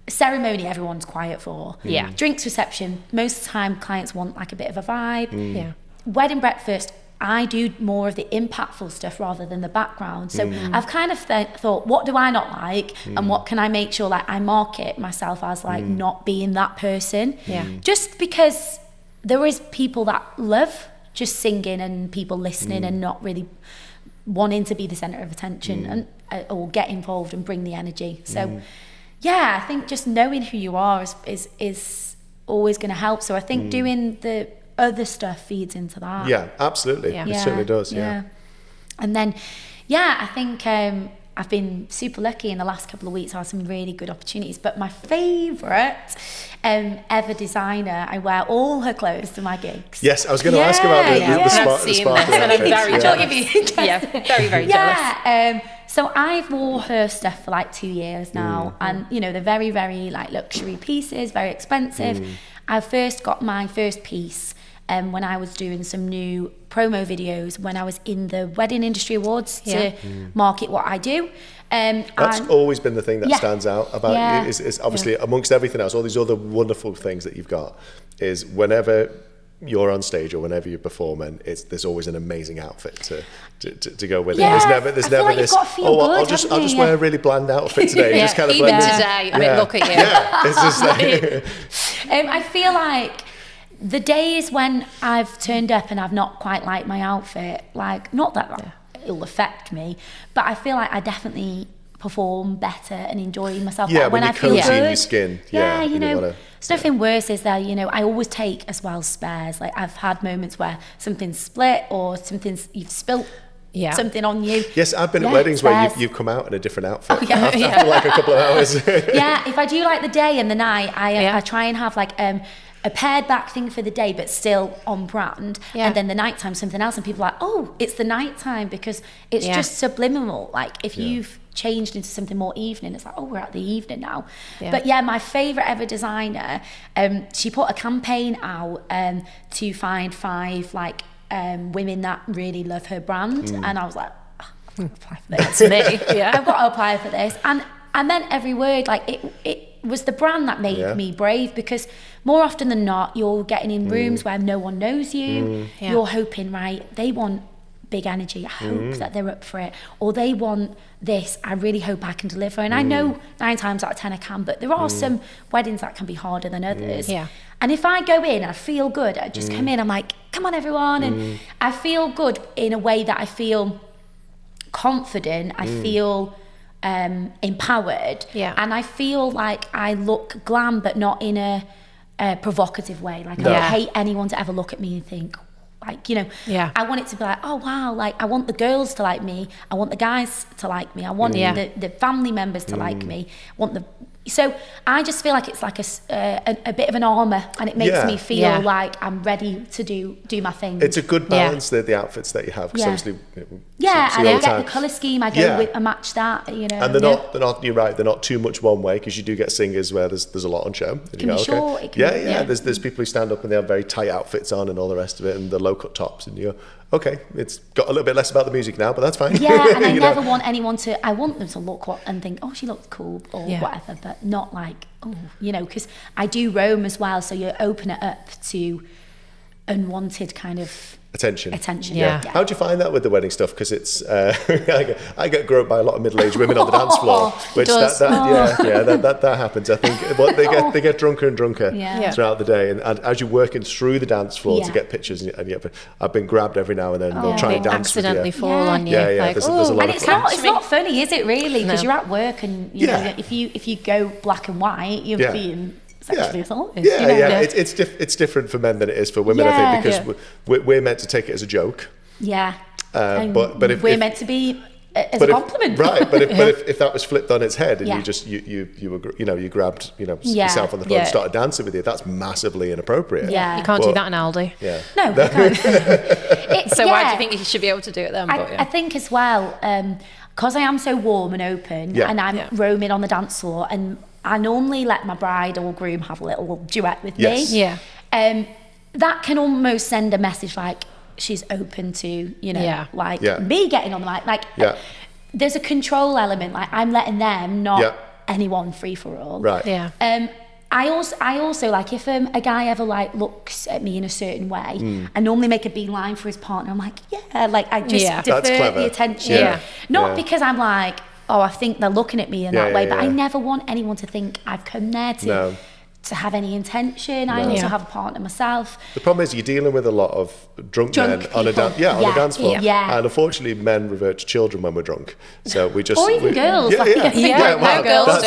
ceremony, everyone's quiet for. Drinks reception, most of the time clients want like a bit of a vibe. Wedding breakfast, I do more of the impactful stuff rather than the background. So I've kind of thought, what do I not like, and what can I make sure like I market myself as like not being that person? Just because there is people that love just singing and people listening and not really wanting to be the centre of attention and or get involved and bring the energy. So I think just knowing who you are is always going to help. So I think doing the other stuff feeds into that. Absolutely. It certainly does. And then I think I've been super lucky in the last couple of weeks. I had some really good opportunities, but my favourite ever designer, I wear all her clothes to my gigs. Yes, I was going to ask about the sparkly and I'm very jealous. very jealous. So I've wore her stuff for like 2 years now, and they're very, very like luxury pieces, very expensive. I first got my first piece when I was doing some new promo videos, when I was in the Wedding Industry Awards to market what I do. That's always been the thing that stands out about you, is obviously amongst everything else, all these other wonderful things that you've got, is whenever you're on stage or whenever you're performing, there's always an amazing outfit to go with it. There's never this, I'll just wear a really bland outfit today. Just kind of even today, I mean, look at you. It's just like I feel like the days when I've turned up and I've not quite liked my outfit, like, not that it'll affect me, but I feel like I definitely perform better and enjoy myself better when I feel good. In your skin. You know, there's nothing worse is that, you know, I always take as well spares. Like, I've had moments where something's split or you've spilt something on you. Yes, I've been at weddings where you've come out in a different outfit after like a couple of hours. If I do like the day and the night, I try and have like a pared back thing for the day, but still on brand. And then the nighttime something else, and people are like, oh, it's the nighttime, because it's just subliminal. Like, if you've changed into something more evening, it's like, oh, we're at the evening now. But my favorite ever designer, she put a campaign out to find 5 like women that really love her brand, and I was like, oh, I've got to apply for this. That's me. I've got to apply for this, and I meant every word. Like, it was the brand that made me brave, because more often than not, you're getting in rooms where no one knows you. You're hoping, right, they want big energy, I hope that they're up for it, or they want this, I really hope I can deliver. And I know 9 times out of 10 I can, but there are some weddings that can be harder than others. And if I go in, I feel good, I just come in, I'm like, come on everyone, and I feel good in a way that I feel confident, I feel empowered, and I feel like I look glam, but not in a provocative way. Like, I hate anyone to ever look at me and think, like, you know, I want it to be like, oh wow, like, I want the girls to like me, I want the guys to like me, I want the family members to like me, so I just feel like it's like a bit of an armour, and it makes me feel like I'm ready to do my thing. It's a good balance, the outfits that you have, because obviously and I get the colour scheme, I go with, I match that, you know. And they're not, you're right, they're not too much one way, because you do get singers where there's a lot on show. It can be short. There's people who stand up and they have very tight outfits on and all the rest of it, and the low cut tops, and you go, okay, it's got a little bit less about the music now, but that's fine. And I never want anyone to, I want them to look and think, oh, she looks cool, or whatever, but not like, oh, you know, because I do roam as well, so you open it up to unwanted kind of attention. How do you find that with the wedding stuff? Because it's I get groped by a lot of middle-aged women on the dance floor, which that happens. I think they get drunker and drunker throughout the day, and as you're working through the dance floor to get pictures, and I've been grabbed every now and then. They'll try and dance accidentally with you. fall on you. Like, there's a lot and of it's not funny, is it really? Because you're at work, and you know, if you go black and white, you're being sexually assaulted. It's different for men than it is for women, I think, because we're meant to take it as a joke. But if we're meant to be as a compliment, right? But if that was flipped on its head, and you grabbed yourself on the phone and started dancing with you, that's massively inappropriate. You can't do that in Aldi. No, you can't. So why do you think you should be able to do it then? I think as well, because I am so warm and open, and I'm roaming on the dance floor, and I normally let my bride or groom have a little duet with me. That can almost send a message like she's open to, me getting on the mic. Like, there's a control element. Like, I'm letting them, not anyone free for all. Right. I also like, if a guy ever like looks at me in a certain way, I normally make a beeline for his partner. I'm like, I just defer the attention. Not because I'm like, oh, I think they're looking at me in that way, but I never want anyone to think I've come there to have any intention. I also have a partner myself. The problem is you're dealing with a lot of drunk men people. on a dance floor. And unfortunately, men revert to children when we're drunk. So we just... Or even girls. Girls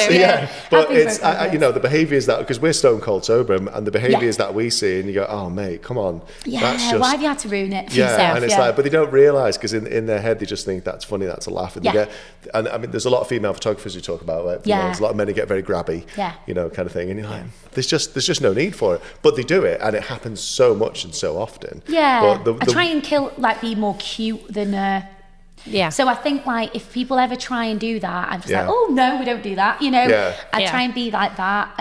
do. But it's, the behaviour is that, because we're stone cold sober, and the behaviour is that we see, and you go, oh, mate, come on. That's just, why have you had to ruin it for yourself? And it's like, but they don't realise, because in their head, they just think that's funny, that's a laugh. And and I mean, there's a lot of female photographers who talk about it. There's a lot of men who get very grabby, kind of thing. And you're like... There's just no need for it, but they do it, and it happens so much and so often. I try and be more cute than. So I think, like, if people ever try and do that, I'm just like, oh no, we don't do that. I try and be like that.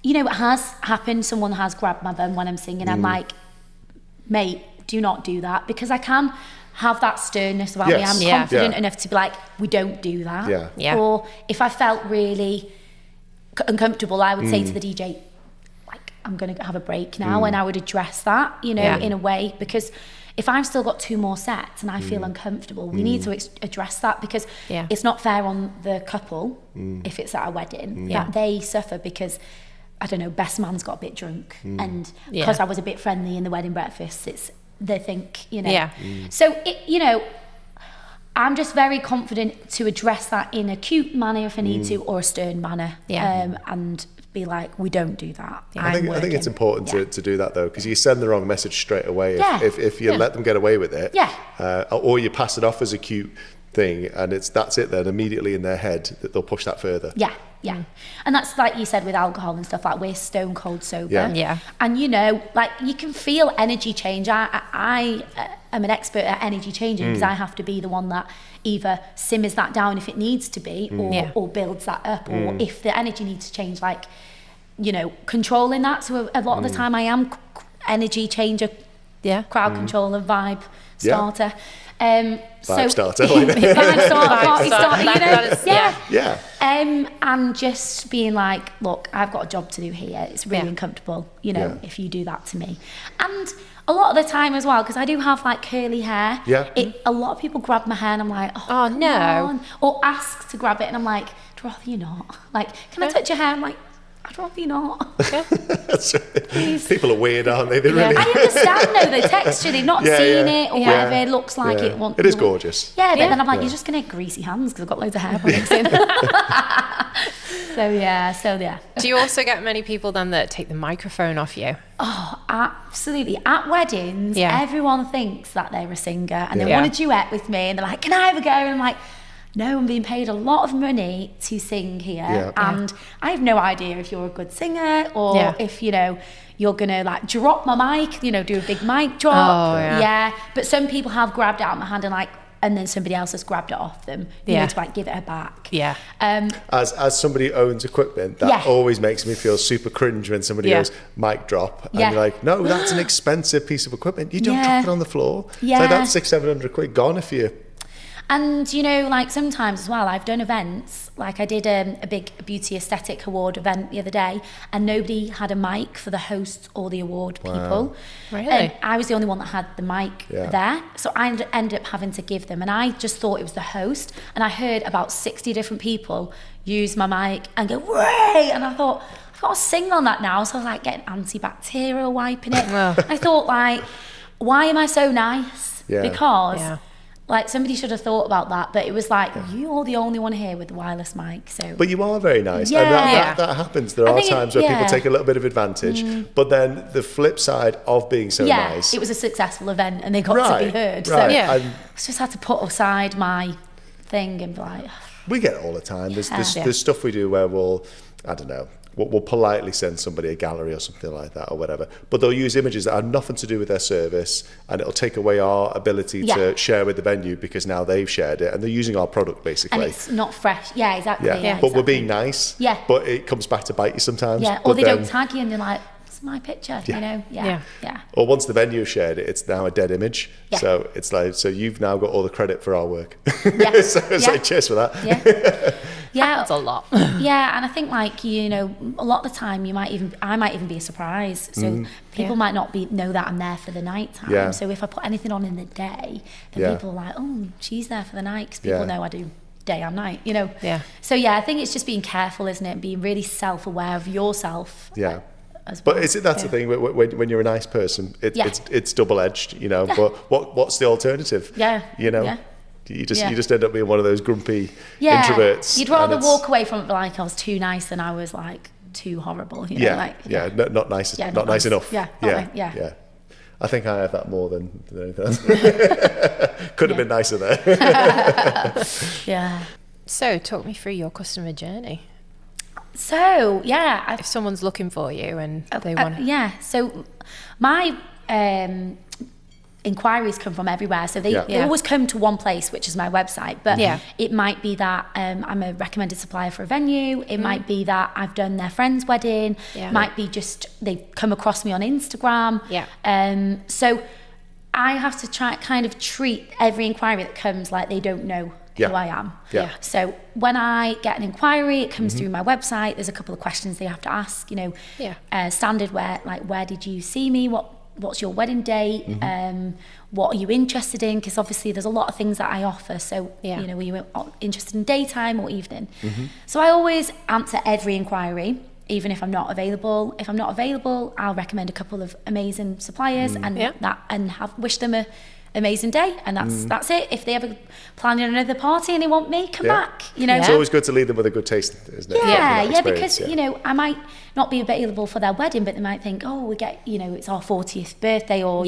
It has happened. Someone has grabbed my bum when I'm singing. I'm like, mate, do not do that, because I can have that sternness about me. I'm confident enough to be like, we don't do that. Or if I felt really uncomfortable, I would say to the DJ, like, I'm going to have a break now, and I would address that, you know, in a way, because if I've still got 2 more sets and I feel uncomfortable, we need to address that, because it's not fair on the couple, if it's at a wedding, that they suffer because, I don't know, best man's got a bit drunk, and because I was a bit friendly in the wedding breakfast, they think, you know. So, you know, I'm just very confident to address that in a cute manner if I need to, or a stern manner, and be like, we don't do that. I think it's important to do that, though, because you send the wrong message straight away if you let them get away with it, or you pass it off as a cute thing, and that's it then, immediately in their head that they'll push that further. And that's like you said with alcohol and stuff, like we're stone cold sober, and you know, like you can feel energy change. I am an expert at energy changing, because I have to be the one that either simmers that down if it needs to be, or builds that up, or if the energy needs to change, like, you know, controlling that. So a lot of the time I am energy changer, crowd controller, vibe starter. Vibe starter, party starter, you know, and just being like, look, I've got a job to do here. It's really uncomfortable, you know, if you do that to me. And a lot of the time as well, because I do have like curly hair, a lot of people grab my hair and I'm like, oh no, on. Or ask to grab it, and I'm like, I'd rather you not. Like, can I touch your hair? I'm like, I'd rather you not. People are weird, aren't they? They really. I understand though, the texture, they've not seen it or whatever. It looks like it. It is gorgeous. Yeah, but then I'm like, you're just gonna get greasy hands because I've got loads of hair products in. So yeah. Do you also get many people then that take the microphone off you? Oh, absolutely. At weddings, everyone thinks that they're a singer and they want a duet with me, and they're like, can I have a go? And I'm like, no, I'm being paid a lot of money to sing here, and I have no idea if you're a good singer or if, you know, you're gonna like drop my mic, you know, do a big mic drop. But some people have grabbed it out of my hand and then somebody else has grabbed it off them, you know, to like give it back. As somebody who owns equipment, that always makes me feel super cringe when somebody goes mic drop, and you're like, no, that's an expensive piece of equipment. You don't drop it on the floor. So that's 600-700 quid gone if you. And, you know, like sometimes as well, I've done events, like I did a big beauty aesthetic award event the other day, and nobody had a mic for the host or the award people. Really? And I was the only one that had the mic there. So I ended up having to give them, and I just thought it was the host. And I heard about 60 different people use my mic and go, "Way!" And I thought, I've got to sing on that now. So I was like getting antibacterial wiping it. I thought, like, why am I so nice? Because... like, somebody should have thought about that, but it was like, you're the only one here with the wireless mic, so... But you are very nice, and that happens. There are times where people take a little bit of advantage, but then the flip side of being so nice... it was a successful event, and they got to be heard, so I just had to put aside my thing and be like... We get it all the time. There's stuff we do where we'll, I don't know, we'll politely send somebody a gallery or something like that or whatever, but they'll use images that have nothing to do with their service, and it'll take away our ability to share with the venue, because now they've shared it and they're using our product basically, and it's not fresh. Exactly. But we're being nice, but it comes back to bite you sometimes, or they don't tag you and they're like, it's my picture, you know. Or once the venue shared it, it's now a dead image, so it's like, so you've now got all the credit for our work. So it's like, cheers for that. That's a lot. And I think, like, you know, a lot of the time I might even be a surprise, so people might not know that I'm there for the night time. So if I put anything on in the day, then people are like, oh, she's there for the night, because people know I do day and night, you know. So I think it's just being careful, isn't it? Being really self-aware of yourself. As well. But that's the thing, when you're a nice person, it's double-edged, you know. But what's the alternative? You know. You just end up being one of those grumpy introverts. You'd rather walk away from it like I was too nice than I was like too horrible. You know, not nice, not nice enough. I think I have that more than anything else. Could have been nicer there. So talk me through your customer journey. So if someone's looking for you and they want so my inquiries come from everywhere, so they always come to one place, which is my website. But it might be that I'm a recommended supplier for a venue. It might be that I've done their friend's wedding. Might be just they've come across me on Instagram. So I have to kind of treat every inquiry that comes like they don't know who I am. So when I get an inquiry, it comes through my website. There's a couple of questions they have to ask. Standard where did you see me? What's your wedding date? What are you interested in? Because obviously there's a lot of things that I offer. So, were you interested in daytime or evening? So I always answer every inquiry, even if I'm not available. If I'm not available, I'll recommend a couple of amazing suppliers and wish them a amazing day, and that's it. If they ever plan another party and they want me, come back. It's always good to lead them with a good taste, isn't it? Because I might not be available for their wedding, but they might think, we get it's our 40th birthday, or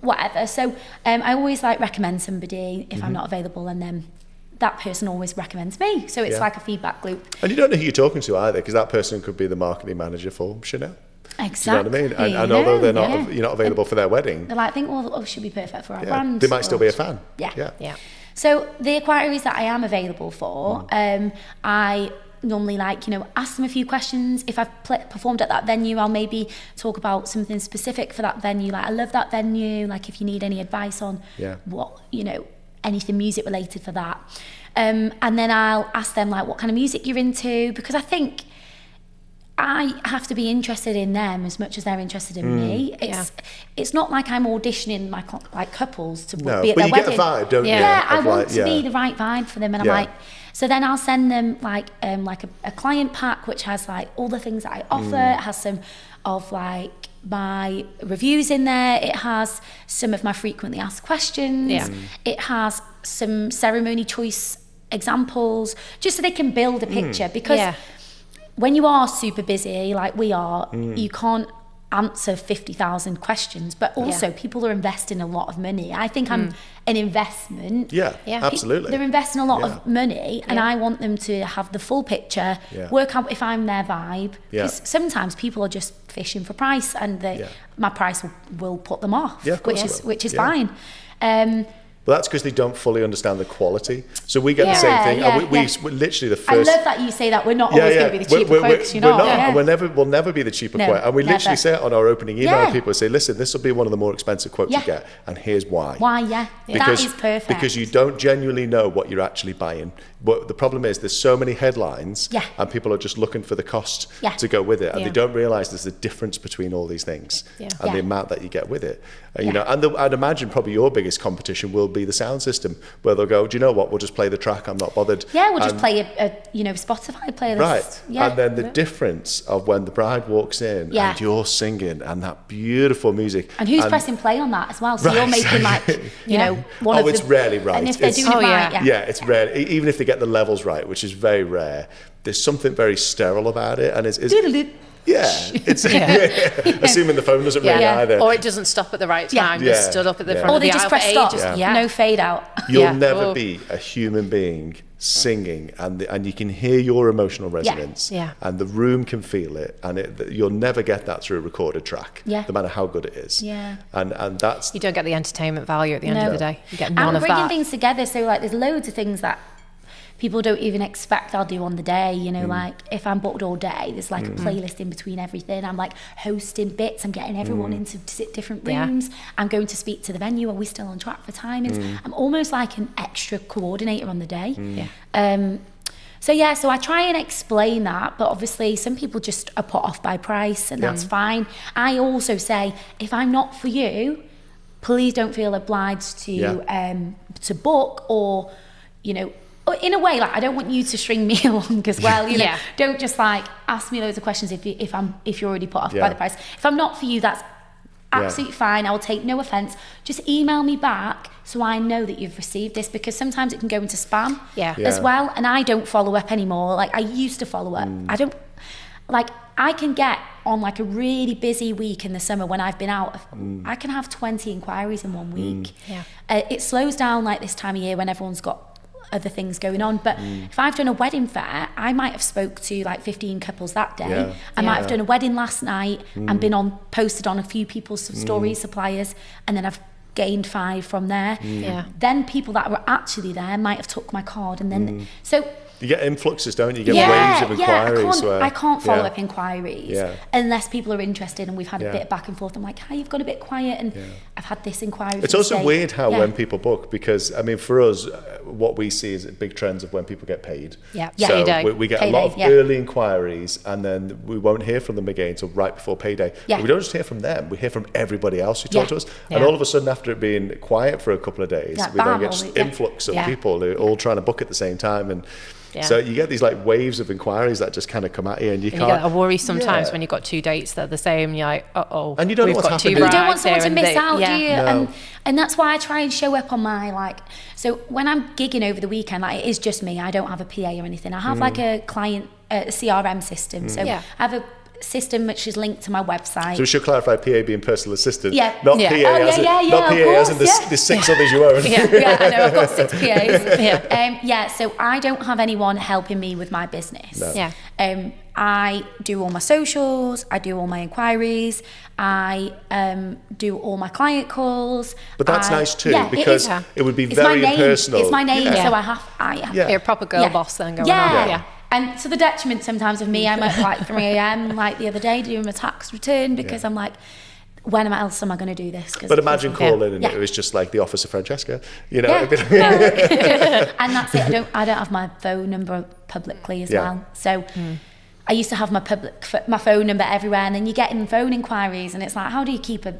whatever. So I always recommend somebody if I'm not available, and then that person always recommends me. So it's like a feedback loop. And you don't know who you're talking to either, because that person could be the marketing manager for Chanel. Exactly. Do you know what I mean? And although they're not, you're not available for their wedding, they're think, should be perfect for our brand. They might still be a fan. Yeah. So the inquiries that I am available for, I normally ask them a few questions. If I've performed at that venue, I'll maybe talk about something specific for that venue. I love that venue. If you need any advice on what, anything music related for that. And then I'll ask them what kind of music you're into, because I think I have to be interested in them as much as they're interested in me. It's not like I'm auditioning my couples to be at their wedding. But you get a vibe, don't you? I want to be the right vibe for them, and I'm so then I'll send them a client pack which has all the things that I offer. It has some of my reviews in there. It has some of my frequently asked questions. It has some ceremony choice examples, just so they can build a picture, because when you are super busy like we are, you can't answer 50,000 questions, but also people are investing a lot of money. I think I'm an investment. Absolutely. They're investing a lot of money, and I want them to have the full picture, work out if I'm their vibe, because sometimes people are just fishing for price, and my price will put them off, which is fine. Well, that's because they don't fully understand the quality. So we get the same thing. We literally the first. I love that you say that. We're not always going to be the cheaper quotes. We're not. We'll never be the cheaper quote. And we literally say it on our opening email. People say, "Listen, this will be one of the more expensive quotes you get, and here's why." That is perfect. Because you don't genuinely know what you're actually buying. But the problem is there's so many headlines, and people are just looking for the cost to go with it, and they don't realise there's a difference between all these things and the amount that you get with it. And I'd imagine probably your biggest competition will be the sound system, where they'll go, do you know what, we'll just play the track, I'm not bothered. We'll just play a Spotify playlist. Right. And then the difference of when the bride walks in and you're singing and that beautiful music. And who's pressing play on that as well? So you're making one of the... it's rarely right. And if they're doing it right, it's rare. Even if they get the levels right, which is very rare, there's something very sterile about it, and it's assuming the phone doesn't ring either, or it doesn't stop at the right time. Just stood up at the front or of the they just press stop. No fade out. You'll never be a human being singing, and you can hear your emotional resonance, and the room can feel it, and you'll never get that through a recorded track, no matter how good it is. And that's, you don't get the entertainment value at the end of the day. You get none of that. And bringing things together, so there's loads of things that people don't even expect I'll do on the day, if I'm booked all day, there's a playlist in between everything. I'm hosting bits, I'm getting everyone into different rooms. I'm going to speak to the venue, are we still on track for timings? I'm almost like an extra coordinator on the day. So I try and explain that, but obviously some people just are put off by price, and that's fine. I also say, if I'm not for you, please don't feel obliged to book, or in a way, I don't want you to string me along as well. Don't just ask me loads of questions if you're already put off by the price. If I'm not for you, that's absolutely fine. I will take no offence. Just email me back so I know that you've received this, because sometimes it can go into spam as well, and I don't follow up anymore. I used to follow up. I don't I can get on a really busy week in the summer when I've been out. I can have 20 inquiries in 1 week. It slows down this time of year when everyone's got other things going on. But if I've done a wedding fair, I might have spoke to like 15 couples that day. I might have done a wedding last night and been posted on a few people's stories, suppliers, and then I've gained 5 from there. Then people that were actually there might have took my card, and then so you get influxes, don't you? You get waves of inquiries. I can't follow up inquiries unless people are interested and we've had a bit of back and forth. I'm like, hi, you've got a bit quiet, and I've had this inquiry. It's also weird how when people book, because I mean, for us, what we see is big trends of when people get paid. So we get a lot of early inquiries, and then we won't hear from them again until right before payday. But we don't just hear from them; we hear from everybody else who talk to us. And all of a sudden, after it being quiet for a couple of days, we then get just influx of people who are all trying to book at the same time, and so you get these like waves of inquiries that just kind of come at you, and you can't. You get a worry sometimes when you've got 2 dates that are the same, and you're like, and you don't know what's happening. You don't want someone to miss out, do you? No. And that's why I try and show up on my so when I'm gigging over the weekend, like it is just me. I don't have a PA or anything. I have like a client CRM system. So I have a system which is linked to my website. So we should clarify PA being personal assistant, not PA not PA as in the 6 others you own. I know, I've got 6 PAs. So I don't have anyone helping me with my business. I do all my socials, I do all my inquiries, I do all my client calls. But that's nice too, because it would be very impersonal. It's my name, so I have you're a proper girl boss then going on. And to the detriment sometimes of me, I'm at like 3 a.m. like the other day doing my tax return, because I'm like, when else am I going to do this? But imagine calling and it was just like the office of Franchesqua, you know. And that's it. I don't have my phone number publicly as well. So I used to have my phone number everywhere, and then you get in phone inquiries, and it's like, how do you keep a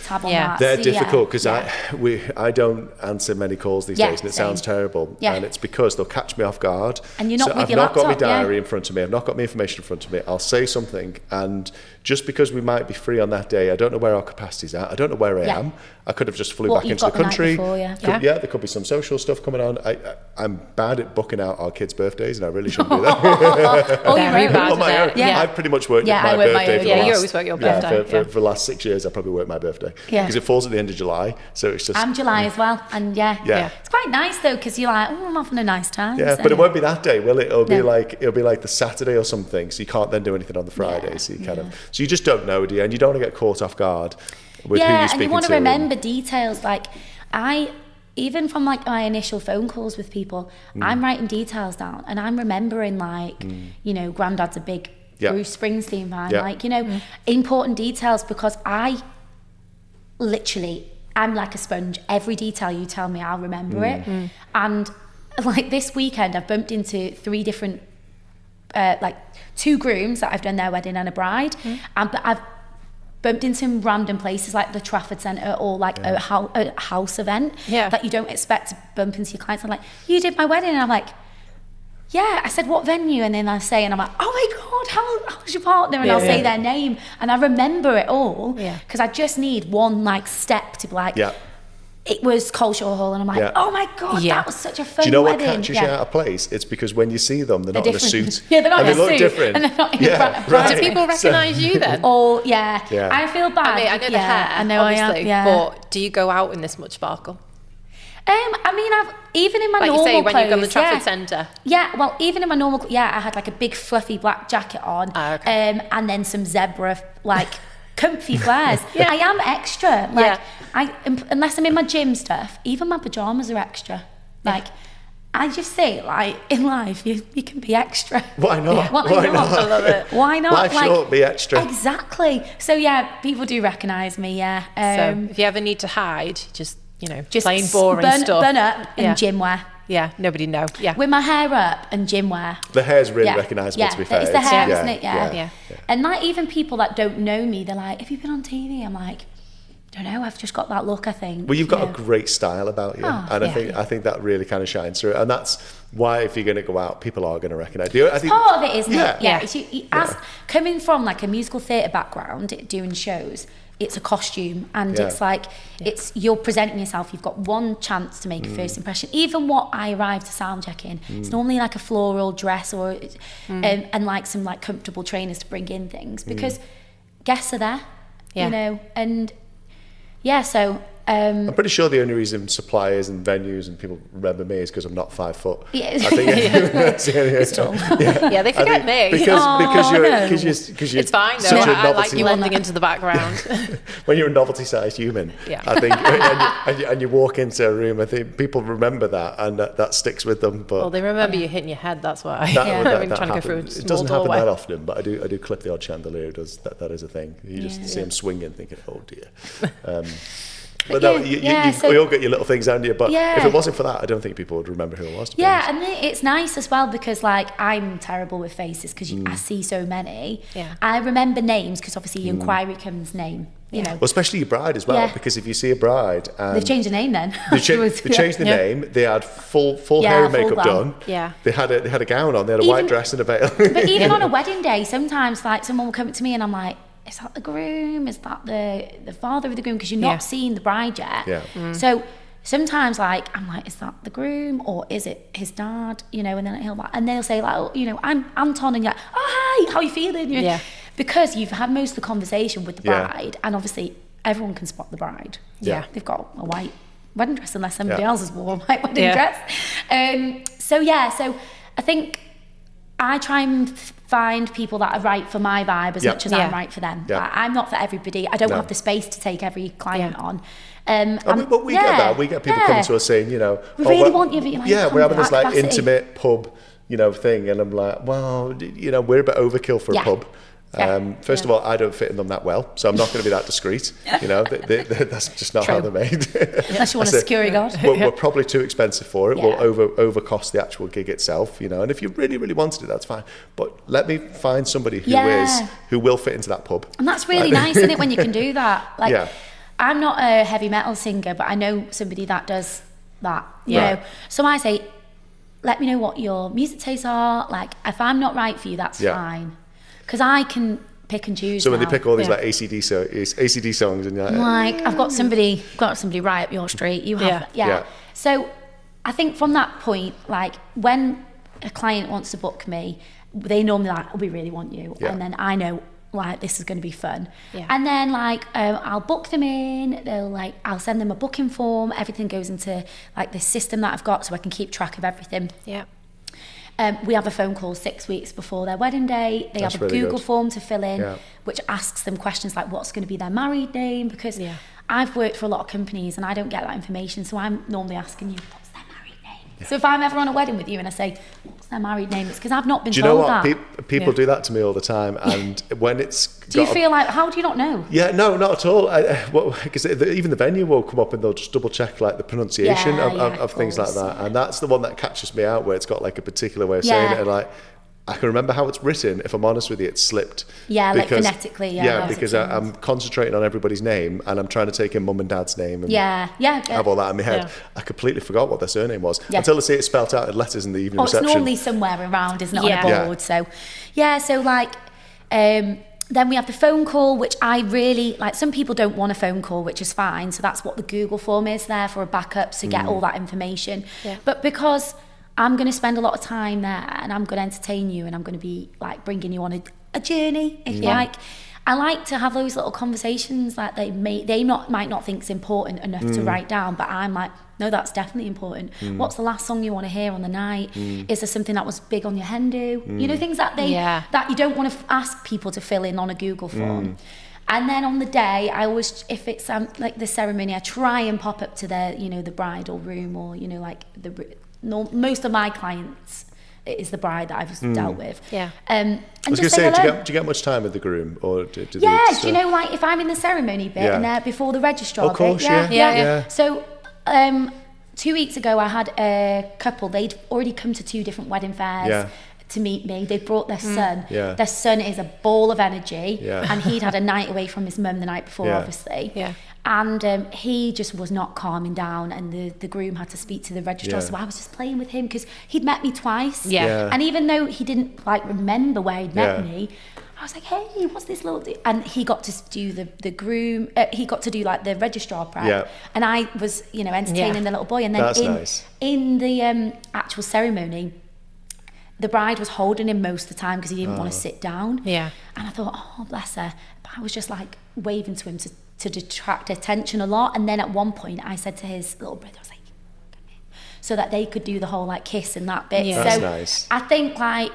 tab on that? They're difficult, because I don't answer many calls these days, and it sounds terrible. And it's because they'll catch me off guard. And you're not with I've your not laptop, got my diary in front of me, I've not got my information in front of me, I'll say something, and just because we might be free on that day, I don't know where our capacity's at, I don't know where I am. I could have just flew back into the country. There could be some social stuff coming on. I'm bad at booking out our kids' birthdays, and I really shouldn't do that. Very bad. I've pretty much worked my birthday you always work your birthday. For the last 6 years, I probably worked my birthday. Because it falls at the end of July, so it's just... I'm July as well, and it's quite nice though, because you're like, I'm having a nice time. But it won't be that day, will it? It'll be like the Saturday or something, so you can't then do anything on the Friday, so you so you just don't know, do you? And you don't want to get caught off guard with who you're speaking to. And you want to remember details, like even from like my initial phone calls with people, I'm writing details down, and I'm remembering you know, Grandad's a big Bruce Springsteen fan, important details, because I'm like a sponge. Every detail you tell me, I'll remember it. And like this weekend, I've bumped into 3 different, 2 grooms that I've done their wedding and a bride, but I've bumped into random places like the Trafford Centre, or like a house event that you don't expect to bump into your clients. I'm like, you did my wedding, and I'm like, I said, what venue? And then I say, and I'm like, oh my God, how's your partner? And I'll say their name, and I remember it all, because I just need one like step to be like, it was Coleshaw Hall, and I'm like, oh my God, that was such a fun wedding. Do you know what catches you out of place? It's because when you see them, they're not in a suit. They're not in a suit. They look different. And they're not in a bride. Do people recognise you then? Oh, I feel bad. I know the hair, I know, obviously, but do you go out in this much sparkle? I mean, I've even in my normal clothes, when you go to the Trafford Centre. Yeah, well, even in my normal, I had like a big fluffy black jacket on, and then some zebra like comfy flares. I am extra. Unless I'm in my gym stuff, even my pajamas are extra. I just say, like, in life, you can be extra. Why not? Why not? I love it. Why not? Life short, be extra. Exactly. So people do recognise me. So if you ever need to hide, just plain boring stuff. Burn up and gym wear. Yeah, nobody know. Yeah. With my hair up and gym wear. The hair's really recognisable, to be fair. It's the hair, isn't it? Yeah. And like, even people that don't know me, they're like, have you been on TV? I'm like, don't know, I've just got that look, I think. Well, you've got a great style about you, and I think that really kind of shines through, and that's why if you're going to go out, people are going to recognise you. I think part of it, isn't it? Coming from like a musical theatre background, doing shows, it's a costume, and it's like you're presenting yourself. You've got one chance to make a first impression. Even what I arrive to sound check in, it's normally like a floral dress or and like some like comfortable trainers to bring in things, because guests are there, you know, and so I'm pretty sure the only reason suppliers and venues and people remember me is because I'm not 5 foot. Yeah. I think that's the only reason. Yeah, they forget me. Because you're it's fine though. such a I like novelty. you blending into the background. When you're a novelty-sized human, I think, and you walk into a room, I think people remember that, and that sticks with them. But well, they remember you hitting your head. That's why. That trying to go through a it small doesn't happen doorway. that often, but I do clip the odd chandelier. That is a thing. You just see him swinging, thinking, "Oh dear." But no, we all get your little things, haven't you? But if it wasn't for that, I don't think people would remember who it was. And it's nice as well because, like, I'm terrible with faces because I see so many. Yeah. I remember names because obviously your inquiry comes name. You know. Well, especially your bride as well, because if you see a bride, and they've changed the name then. They changed the name. They had full hair and makeup done. Yeah. They had a gown on. They had a white dress and a veil. But even on a wedding day, sometimes like someone will come up to me and I'm like, is that the groom? Is that the father of the groom? Because you're not seeing the bride yet. Yeah. So sometimes like I'm like, is that the groom or is it his dad? You know, and then they'll say like, oh, you know, I'm Anton, and you're like, oh hi, how are you feeling? You know, because you've had most of the conversation with the bride, and obviously everyone can spot the bride. Yeah. They've got a white wedding dress unless somebody else has worn a white wedding dress. So I think I try and find people that are right for my vibe as much as I'm right for them. Like, I'm not for everybody. I don't have the space to take every client on. But we get that. We get people coming to us saying, you know, we really want you. Like, we're having this like intimate pub, you know, thing, and I'm like, well, you know, we're a bit overkill for a pub. First of all, I don't fit in them that well, so I'm not going to be that discreet. You know, that's just not how they're made. Unless you want a security guard. We're probably too expensive for it. We'll over cost the actual gig itself. You know, and if you really, really wanted it, that's fine. But let me find somebody who will fit into that pub. And that's really nice, isn't it, when you can do that? Like, I'm not a heavy metal singer, but I know somebody that does that. You know, so I say, let me know what your music tastes are. Like, if I'm not right for you, that's fine. Because I can pick and choose. So when they pick all these like ACD songs, and you're like, I've got somebody right up your street. You have, So I think from that point, like when a client wants to book me, they normally like, oh, we really want you, and then I know like this is going to be fun. And then like I'll book them in. I'll send them a booking form. Everything goes into like this system that I've got, so I can keep track of everything. We have a phone call 6 weeks before their wedding day. They have a Google form to fill in, which asks them questions like what's going to be their married name, because I've worked for a lot of companies and I don't get that information, so I'm normally asking you, what's their married name? So if I'm ever on a wedding with you and I say, what's their married name? It's because I've not been told that. Do you know what? People do that to me all the time, and when it's... Do you feel like, how do you not know? Yeah, no, not at all. Because even the venue will come up and they'll just double check like the pronunciation of things like that. And that's the one that catches me out, where it's got like a particular way of saying it. And like, I can remember how it's written. If I'm honest with you, it's slipped. Yeah, like phonetically. Because I'm concentrating on everybody's name and I'm trying to take in mum and dad's name and have all that in my head. I completely forgot what their surname was until I see it spelt out in letters in the evening reception. It's normally somewhere around, isn't it, on a board? So, so like... then we have the phone call, which I really like. Some people don't want a phone call, which is fine. So that's what the Google form is there for, a backup to get all that information. But because I'm going to spend a lot of time there and I'm going to entertain you and I'm going to be like bringing you on a journey, if you like. I like to have those little conversations that might not think is important enough to write down, but I'm like, no, that's definitely important. What's the last song you want to hear on the night? Is there something that was big on your hen-do? You know, things that that you don't want to ask people to fill in on a Google form. And then on the day, I always, if it's like the ceremony, I try and pop up to the bridal room, or like most of my clients, it is the bride that I've dealt with. And I was going to say, do you get much time with the groom, or do do you know, like if I'm in the ceremony bit and they're before the registrar of course, bit, So 2 weeks ago I had a couple. They'd already come to 2 different wedding fairs to meet me. They brought their son. Their son is a ball of energy, and he'd had a night away from his mum the night before, obviously. And he just was not calming down, and the groom had to speak to the registrar. So I was just playing with him because he'd met me twice. And even though he didn't like remember where he'd met me, I was like, hey, what's this little deal? And he got to do the groom, he got to do like the registrar prep. And I was, entertaining the little boy. And then in the actual ceremony, the bride was holding him most of the time because he didn't want to sit down. And I thought, oh, bless her. But I was just like waving to him to to detract attention a lot. And then at one point I said to his little brother, I was like, come here, so that they could do the whole like kiss and that bit. Yeah. That's So nice. I think like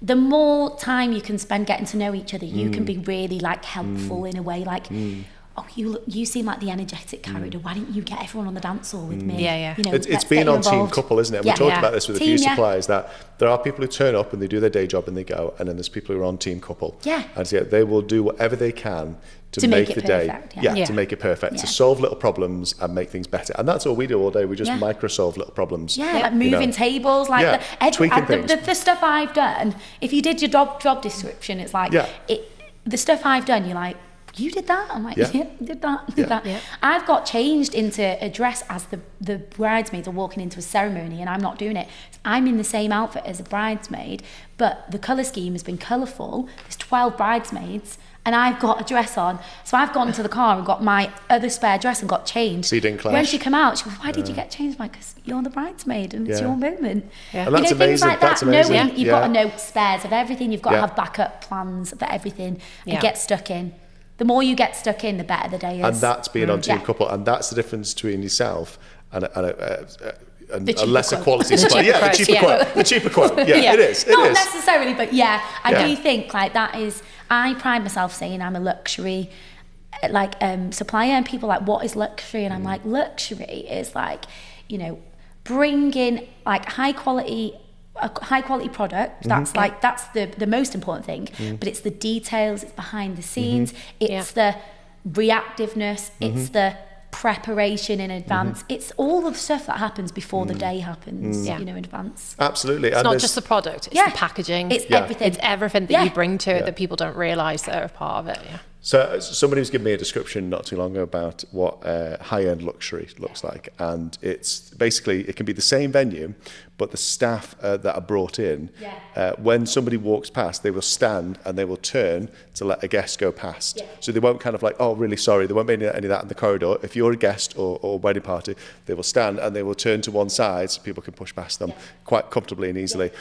the more time you can spend getting to know each other, you can be really like helpful in a way, like, oh, you seem like the energetic character. Why don't you get everyone on the dance floor with me? Yeah. You know, It's been on Team Couple, isn't it? We talked about this with a few suppliers, that there are people who turn up and they do their day job and they go, and then there's people who are on Team Couple. Yeah. And so they will do whatever they can to make the perfect, day, to make it perfect, to solve little problems and make things better. And that's all we do all day. We just micro solve little problems. Yeah, like moving tables, like tweaking things. The stuff I've done. If you did your job description, it's like the stuff I've done. You're like, you did that? I'm like, yeah, did that. Yeah. I've got changed into a dress as the bridesmaids are walking into a ceremony, and I'm not doing it. I'm in the same outfit as a bridesmaid, but the colour scheme has been colourful. There's 12 bridesmaids, and I've got a dress on. So I've gone to the car and got my other spare dress and got changed. So you didn't clash? When she came out, she goes, why did you get changed? I'm like, because you're the bridesmaid and it's your moment. Yeah. And that's amazing. Things like that's that. amazing. Knowing you've got to know spares of everything. You've got to have backup plans for everything and get stuck in. The more you get stuck in, the better the day is. And that's being on Team Couple. And that's the difference between yourself and a lesser quality supplier. The cheaper quote. Yeah, it is. Not necessarily, but I do think like that is, I pride myself saying I'm a luxury supplier, and people are like, what is luxury? And I'm like, luxury is like, you know, bringing like high quality product. That's that's the most important thing, but it's the details, it's behind the scenes, it's the reactiveness, it's the preparation in advance, it's all the stuff that happens before the day happens, you know, in advance. Absolutely. It's not just the product, it's the packaging, it's everything. It's everything that you bring to it that people don't realise that are a part of it. So somebody was giving me a description not too long ago about what high-end luxury looks like, and it's basically, it can be the same venue, but the staff that are brought in, when somebody walks past, they will stand and they will turn to let a guest go past. So they won't kind of like, oh, really sorry, there won't be any of that in the corridor. If you're a guest or wedding party, they will stand and they will turn to one side so people can push past them quite comfortably and easily.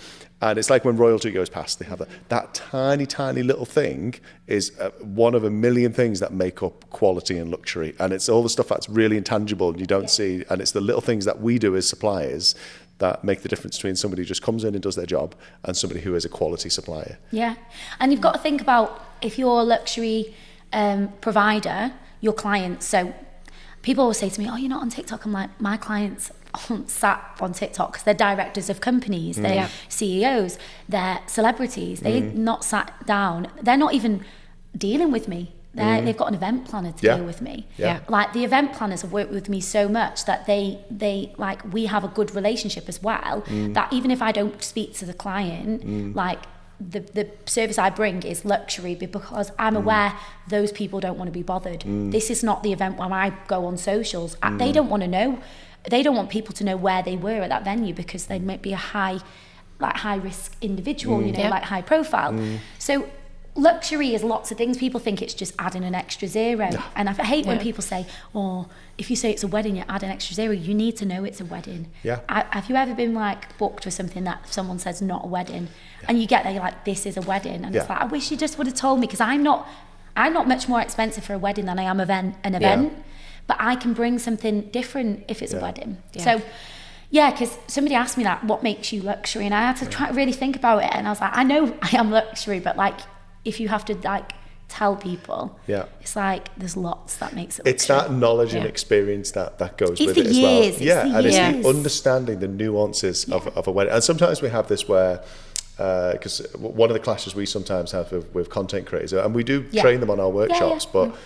And it's like when royalty goes past, they have that tiny, tiny little thing is one of a million things that make up quality and luxury. And it's all the stuff that's really intangible and you don't see. And it's the little things that we do as suppliers that make the difference between somebody who just comes in and does their job and somebody who is a quality supplier. Yeah. And you've got to think about, if you're a luxury provider, your clients. So people always say to me, oh, you're not on TikTok. I'm like, my clients aren't sat on TikTok because they're directors of companies, they're CEOs, they're celebrities. They're not sat down. They're not even dealing with me. They've got an event planner to deal with me. Like the event planners have worked with me so much that they like, we have a good relationship as well, that even if I don't speak to the client, like the service I bring is luxury because I'm aware those people don't want to be bothered. This is not the event where I go on socials. They don't want to know. They don't want people to know where they were at that venue because they might be a high risk individual, you know, like high profile. So luxury is lots of things. People think it's just adding an extra zero. And I hate when people say, oh, if you say it's a wedding, you add an extra zero. You need to know it's a wedding. Have you ever been like booked for something that someone says not a wedding? And you get there, you're like, this is a wedding. And it's like, I wish you just would have told me, because I'm not much more expensive for a wedding than I am an event. But I can bring something different if it's a wedding. So, because somebody asked me that, what makes you luxury? And I had to try to really think about it. And I was like, I know I am luxury, but like, if you have to like tell people, it's like there's lots that makes it luxury. It's that knowledge and experience that goes with it as well. It's the understanding the nuances of a wedding. And sometimes we have this where, because one of the clashes we sometimes have with content creators, and we do train them on our workshops, but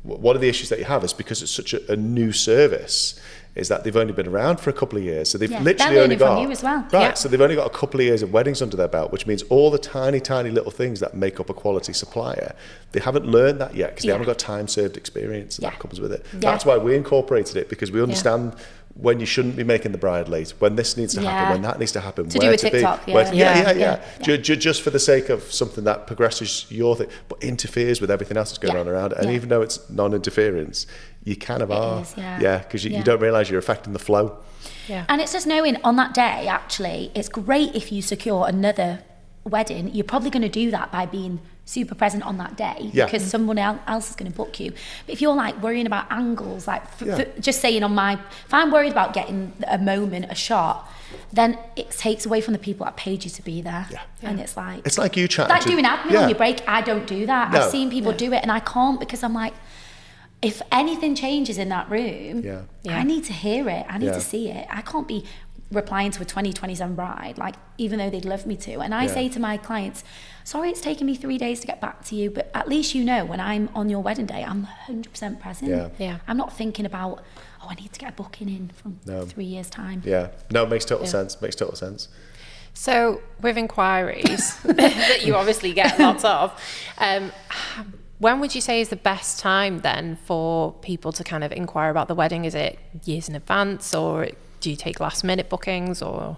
one of the issues that you have is because it's such a new service, is that they've only been around for a couple of years, so they've literally only got you as well. So they've only got a couple of years of weddings under their belt, which means all the tiny little things that make up a quality supplier, they haven't learned that yet because they haven't got time served experience that comes with it. That's why we incorporated it, because we understand when you shouldn't be making the bride late, when this needs to happen, when that needs to happen, to where do a to TikTok, be, just for the sake of something that progresses your thing, but interferes with everything else that's going on around it. And even though it's non-interference, you kind of are, because you don't realise you're affecting the flow. And it's just knowing on that day, actually, it's great if you secure another wedding. You're probably going to do that by being super present on that day because someone else is going to book you. But if you're like worrying about angles, like just saying if I'm worried about getting a moment, a shot, then it takes away from the people that paid you to be there. And it's like you chatting like doing admin on your break. I don't do that. I've seen people do it and I can't, because I'm like, if anything changes in that room, I need to hear it. I need to see it. I can't be replying to a 2027 bride, like, even though they'd love me to. And I say to my clients, sorry it's taken me 3 days to get back to you, but at least you know when I'm on your wedding day, I'm 100% present. I'm not thinking about, I need to get a booking in from 3 years time. No, it makes total sense. So with inquiries that you obviously get lots of, when would you say is the best time then for people to kind of inquire about the wedding? Is it years in advance, or do you take last minute bookings, or?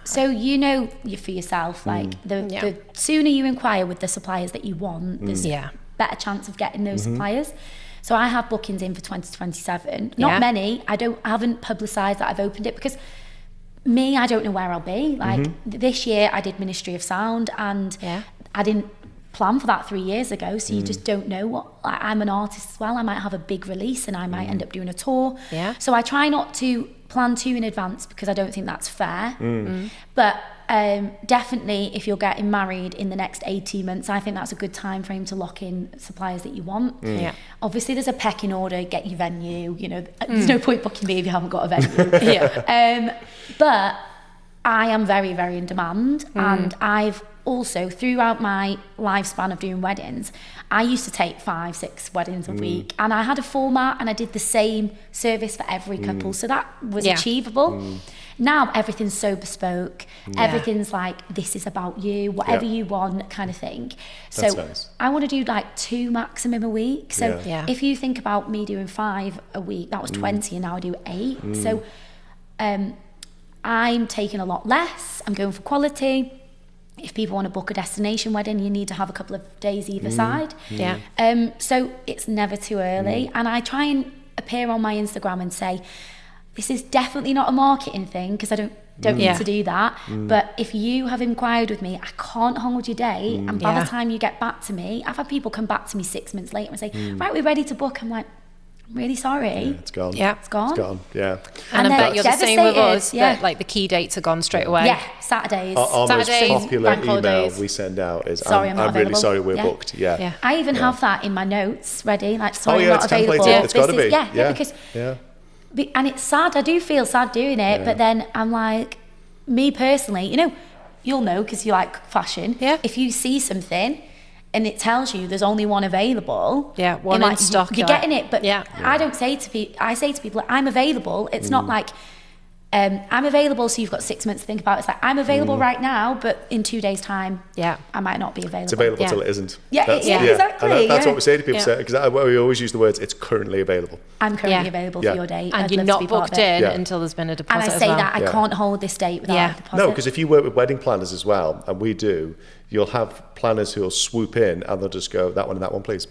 So you for yourself, like the sooner you inquire with the suppliers that you want, there's better chance of getting those suppliers. So I have bookings in for 2027. Not many. I haven't publicised that I've opened it, because I don't know where I'll be. Like this year I did Ministry of Sound, and I didn't plan for that 3 years ago, so you just don't know what. I'm an artist as well. I might have a big release and I might end up doing a tour. So I try not to plan too in advance, because I don't think that's fair. But definitely if you're getting married in the next 18 months, I think that's a good time frame to lock in suppliers that you want. Obviously there's a pecking order, get your venue, there's no point booking me if you haven't got a venue. But I am very, very in demand, and I've also, throughout my lifespan of doing weddings, I used to take 5-6 weddings a week, and I had a format and I did the same service for every couple, so that was achievable. Now everything's so bespoke, everything's like, this is about you, whatever you want kind of thing. So nice. I want to do like 2 maximum a week. So if you think about me doing 5 a week, that was 20, and now I do 8. So I'm taking a lot less, I'm going for quality. If people want to book a destination wedding, you need to have a couple of days either side. So it's never too early. And I try and appear on my Instagram and say, this is definitely not a marketing thing, because I don't need to do that. But if you have inquired with me, I can't hold your date. And by the time you get back to me, I've had people come back to me 6 months later and say, right, we're ready to book. I'm like, I'm really sorry. It's gone. It's gone. It's gone. And I bet you're the same with us, that like the key dates are gone straight away. Saturdays. Our most popular bank holidays. email we send out is, sorry, I'm really sorry, we're booked. I even have that in my notes ready, like, sorry, I'm not it's available. It's got to be. Because and it's sad, I do feel sad doing it, but then I'm like, me personally, you'll know because you like fashion. If you see something and it tells you there's only one available, one in stock, you're getting it. But I don't say to people, I say to people, I'm available. It's not like I'm available, so you've got 6 months to think about it. It's like, I'm available right now, but in 2 days time, I might not be available. It's available till it isn't. Exactly. And that's what we say to people, because we always use the words, it's currently available. I'm currently available for your date. And you're not booked in until there's been a deposit. And I say that I can't hold this date without a deposit. No, because if you work with wedding planners as well, and we do, you'll have planners who'll swoop in and they'll just go, that one and that one, please.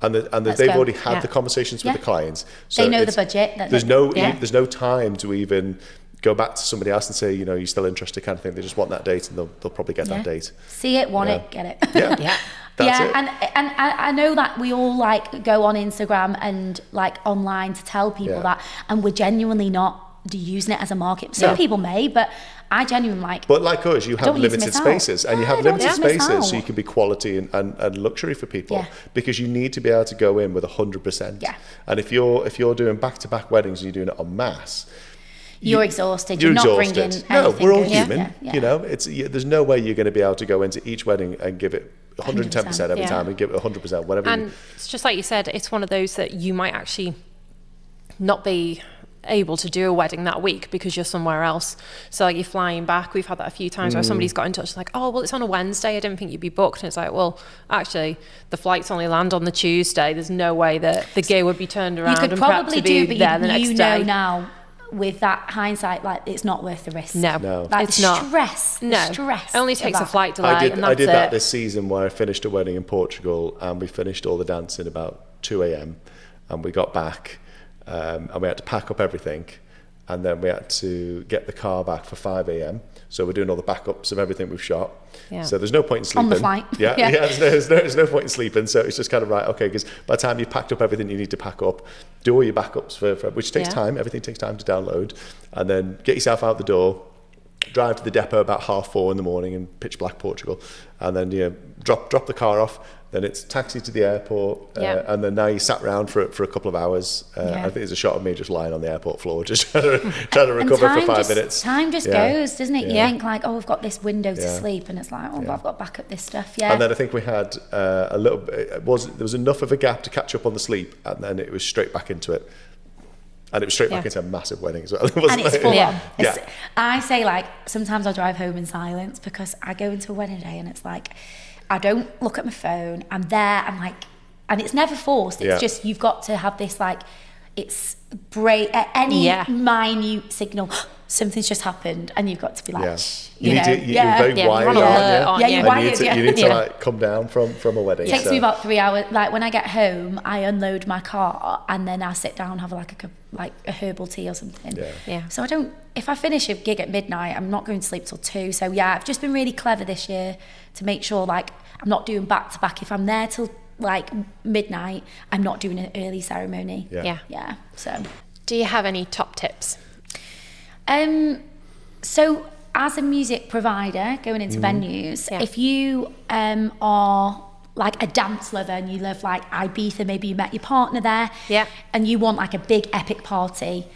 And they've already had the conversations with the clients. So they know the budget. There's no time to even go back to somebody else and say, you're still interested, kind of thing. They just want that date, and they'll probably get that date. See it, want it, get it. That's it. And I know that we all like go on Instagram and like online to tell people that, and we're genuinely not using it as a market. Some people may, but I genuinely like. But like us, you have limited spaces, and you have limited spaces, so you can be quality and luxury for people, because you need to be able to go in with 100%. And if you're doing back-to-back weddings and you're doing it en masse, you're exhausted. You're not bringing anything. No, we're all human. There's no way you're going to be able to go into each wedding and give it 110% every time, and give it 100%, whatever. And it's just like you said, it's one of those that you might actually not be able to do a wedding that week because you're somewhere else. So like you're flying back. We've had that a few times where somebody's got in touch like, oh, well, it's on a Wednesday, I didn't think you'd be booked. And it's like, well, actually the flights only land on the Tuesday. There's no way that the gear would be turned around and prepped to be there the next day. Now with that hindsight, like, it's not worth the risk. No, like, it's not. Stress. It only takes a flight delay. I did that this season, where I finished a wedding in Portugal, and we finished all the dancing about 2 a.m. and we got back, and we had to pack up everything, and then we had to get the car back for 5 a.m. So we're doing all the backups of everything we've shot. Yeah. So there's no point in sleeping. On the flight. Yeah, there's no point in sleeping. So it's just kind of right, okay, because by the time you've packed up everything you need to pack up, do all your backups for which takes time. Everything takes time to download, and then get yourself out the door, drive to the depot about 4:30 in the morning in pitch black Portugal, and then drop the car off. Then it's taxi to the airport, and then now you sat around for a couple of hours. I think there's a shot of me just lying on the airport floor, just trying to recover for 5 minutes. Time just goes, doesn't it? You think like, oh, we've got this window to sleep, and it's like, oh, but I've got to back up this stuff. Yeah. And then I think we had a little bit. There was enough of a gap to catch up on the sleep, and then it was straight back into it. And it was straight back into a massive wedding as well. And it's full on. I say, like, sometimes I'll drive home in silence because I go into a wedding day and it's like, I don't look at my phone. I'm there. I'm like, and it's never forced. It's just, you've got to have this, like, it's any minute signal, something's just happened, and you've got to be like, you're very wired. You need to like come down from a wedding. It takes me about 3 hours. Like when I get home, I unload my car and then I sit down and have like a herbal tea or something. So I don't. If I finish a gig at midnight, I'm not going to sleep till 2. So I've just been really clever this year to make sure like I'm not doing back to back. If I'm there till like midnight, I'm not doing an early ceremony. So do you have any top tips? So as a music provider going into venues, if you are like a dance lover and you love like Ibiza, maybe you met your partner there, and you want like a big epic party,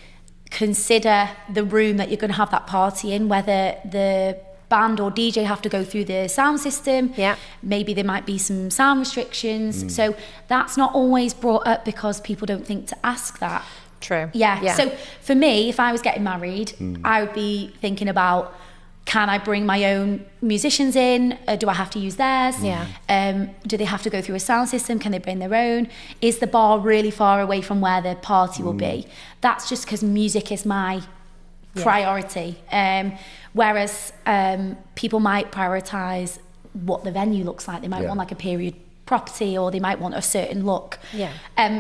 consider the room that you're going to have that party in, whether the band or DJ have to go through the sound system. Maybe there might be some sound restrictions. So that's not always brought up because people don't think to ask that. True. So for me, if I was getting married, I would be thinking about, can I bring my own musicians in? Do I have to use theirs? Do they have to go through a sound system? Can they bring their own? Is the bar really far away from where the party will be? That's just because music is my priority. Whereas people might prioritise what the venue looks like. They might want like a period property, or they might want a certain look.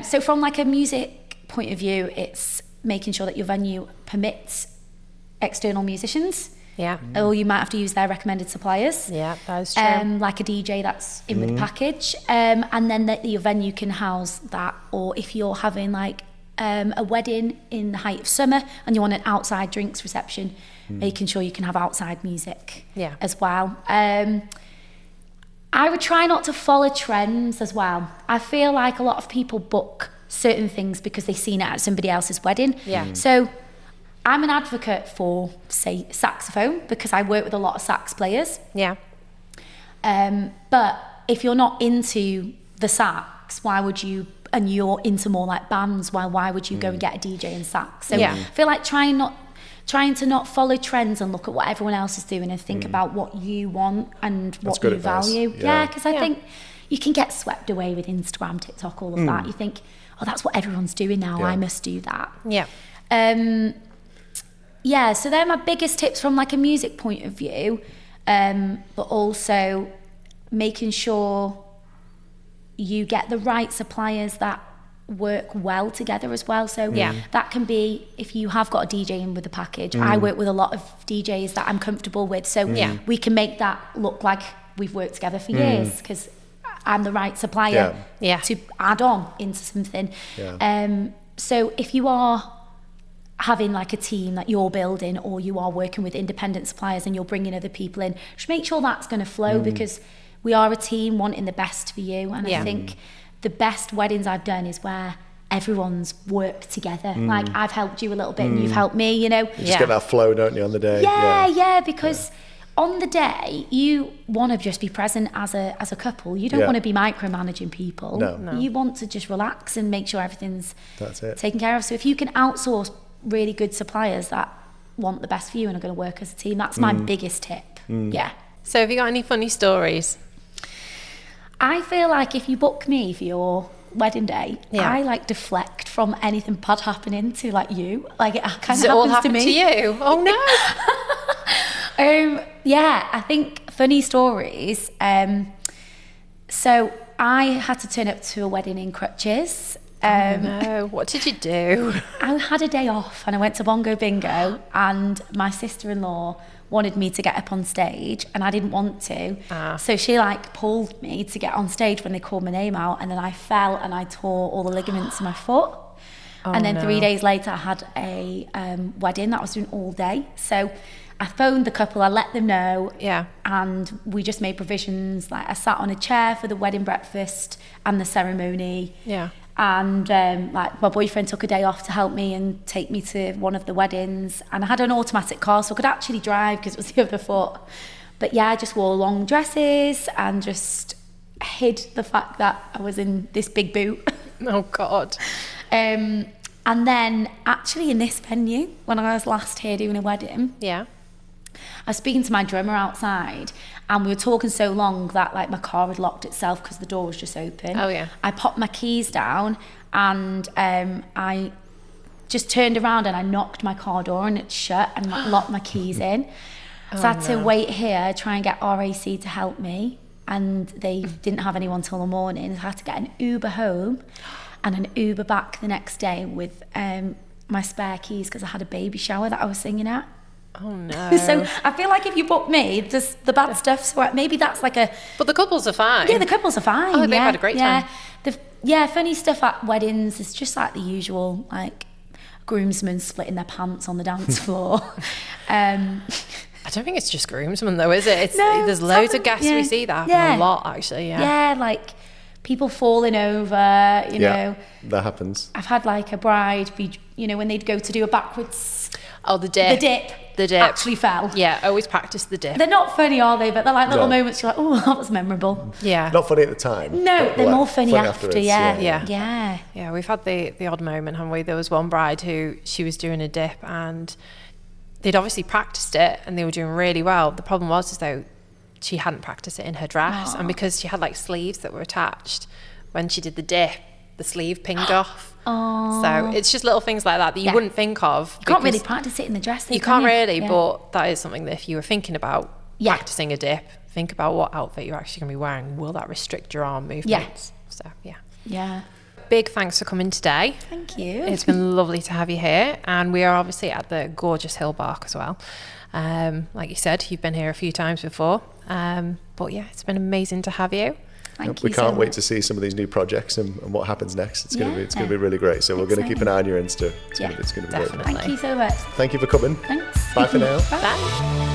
So from like a music point of view, it's making sure that your venue permits external musicians. Or you might have to use their recommended suppliers. That is true. Like a DJ that's in with the package. And then that your venue can house that. Or if you're having like a wedding in the height of summer and you want an outside drinks reception, making sure you can have outside music as well. I would try not to follow trends as well. I feel like a lot of people book certain things because they've seen it at somebody else's wedding. So I'm an advocate for, say, saxophone, because I work with a lot of sax players. But if you're not into the sax, why would you, and you're into more like bands, why would you go and get a DJ in sax? So I feel like trying to not follow trends and look at what everyone else is doing and think about what you want and what you value. Because I think you can get swept away with Instagram, TikTok, all of that. You think, oh, that's what everyone's doing now, I must do that. So they're my biggest tips from like a music point of view, but also making sure you get the right suppliers that work well together as well. So that can be, if you have got a DJ in with a package, I work with a lot of DJs that I'm comfortable with, so we can make that look like we've worked together for years, because I'm the right supplier to add on into something. So if you are having like a team that you're building, or you are working with independent suppliers and you're bringing other people in, just make sure that's going to flow, because we are a team wanting the best for you. And I think the best weddings I've done is where everyone's worked together. Like I've helped you a little bit and you've helped me, you know. You just get that flow, don't you, on the day? Because on the day you want to just be present as a couple. You don't want to be micromanaging people. No. You want to just relax and make sure everything's taken care of. So if you can outsource really good suppliers that want the best for you and are going to work as a team, that's my biggest tip. So have you got any funny stories? I feel like if you book me for your wedding day, I like deflect from anything bad happening to like you. Like it kind of happens to me. To you? Oh no. I think funny stories. So I had to turn up to a wedding in crutches. No, what did you do? I had a day off and I went to Bongo Bingo, and my sister-in-law wanted me to get up on stage and I didn't want to. So she like pulled me to get on stage when they called my name out, and then I fell and I tore all the ligaments in my foot. And then 3 days later I had a wedding that I was doing all day. So I phoned the couple, I let them know, and we just made provisions. Like I sat on a chair for the wedding breakfast and the ceremony. And like my boyfriend took a day off to help me and take me to one of the weddings, and I had an automatic car so I could actually drive because it was the other foot. But yeah, I just wore long dresses and just hid the fact that I was in this big boot. Oh God. And then actually in this venue, when I was last here doing a wedding, I was speaking to my drummer outside, and we were talking so long that like my car had locked itself because the door was just open. I popped my keys down, and I just turned around and I knocked my car door and it shut and locked my keys in. So I had to wait here, try and get RAC to help me, and they didn't have anyone till the morning. So I had to get an Uber home and an Uber back the next day with my spare keys because I had a baby shower that I was singing at. Oh no. So I feel like if you book me, just the bad stuff, so maybe that's like a... But the couples are fine. Yeah, the couples are fine. Oh, they've had a great time. Funny stuff at weddings is just like the usual, like groomsmen splitting their pants on the dance floor. I don't think it's just groomsmen though, is it? There's loads of guests we see that happen a lot actually. Yeah, like people falling over, you know. That happens. I've had like a bride be, when they'd go to do a backwards... Oh, the dip. The dip actually fell. Yeah, always practice the dip. They're not funny, are they? But they're like little moments you're like, oh, that was memorable. Yeah. Not funny at the time. No, they're more funny after. Yeah, we've had the odd moment, haven't we? There was one bride who, she was doing a dip and they'd obviously practiced it and they were doing really well. The problem was though, she hadn't practiced it in her dress. And because she had like sleeves that were attached, when she did the dip, the sleeve pinged off. So it's just little things like that you wouldn't think of. You can't really practice it in the dress. You can't really, but that is something that if you were thinking about practicing a dip, think about what outfit you're actually going to be wearing. Will that restrict your arm movements? So, yeah. Big thanks for coming today. Thank you. It's been lovely to have you here. And we are obviously at the gorgeous Hillbark as well. Like you said, you've been here a few times before. But yeah, it's been amazing to have you. We can't wait to see some of these new projects and what happens next. It's going to be really great. So we're going to keep an eye on your Insta. It's going to be great. Thank you so much. Thank you for coming. Thanks. Bye for now. Bye.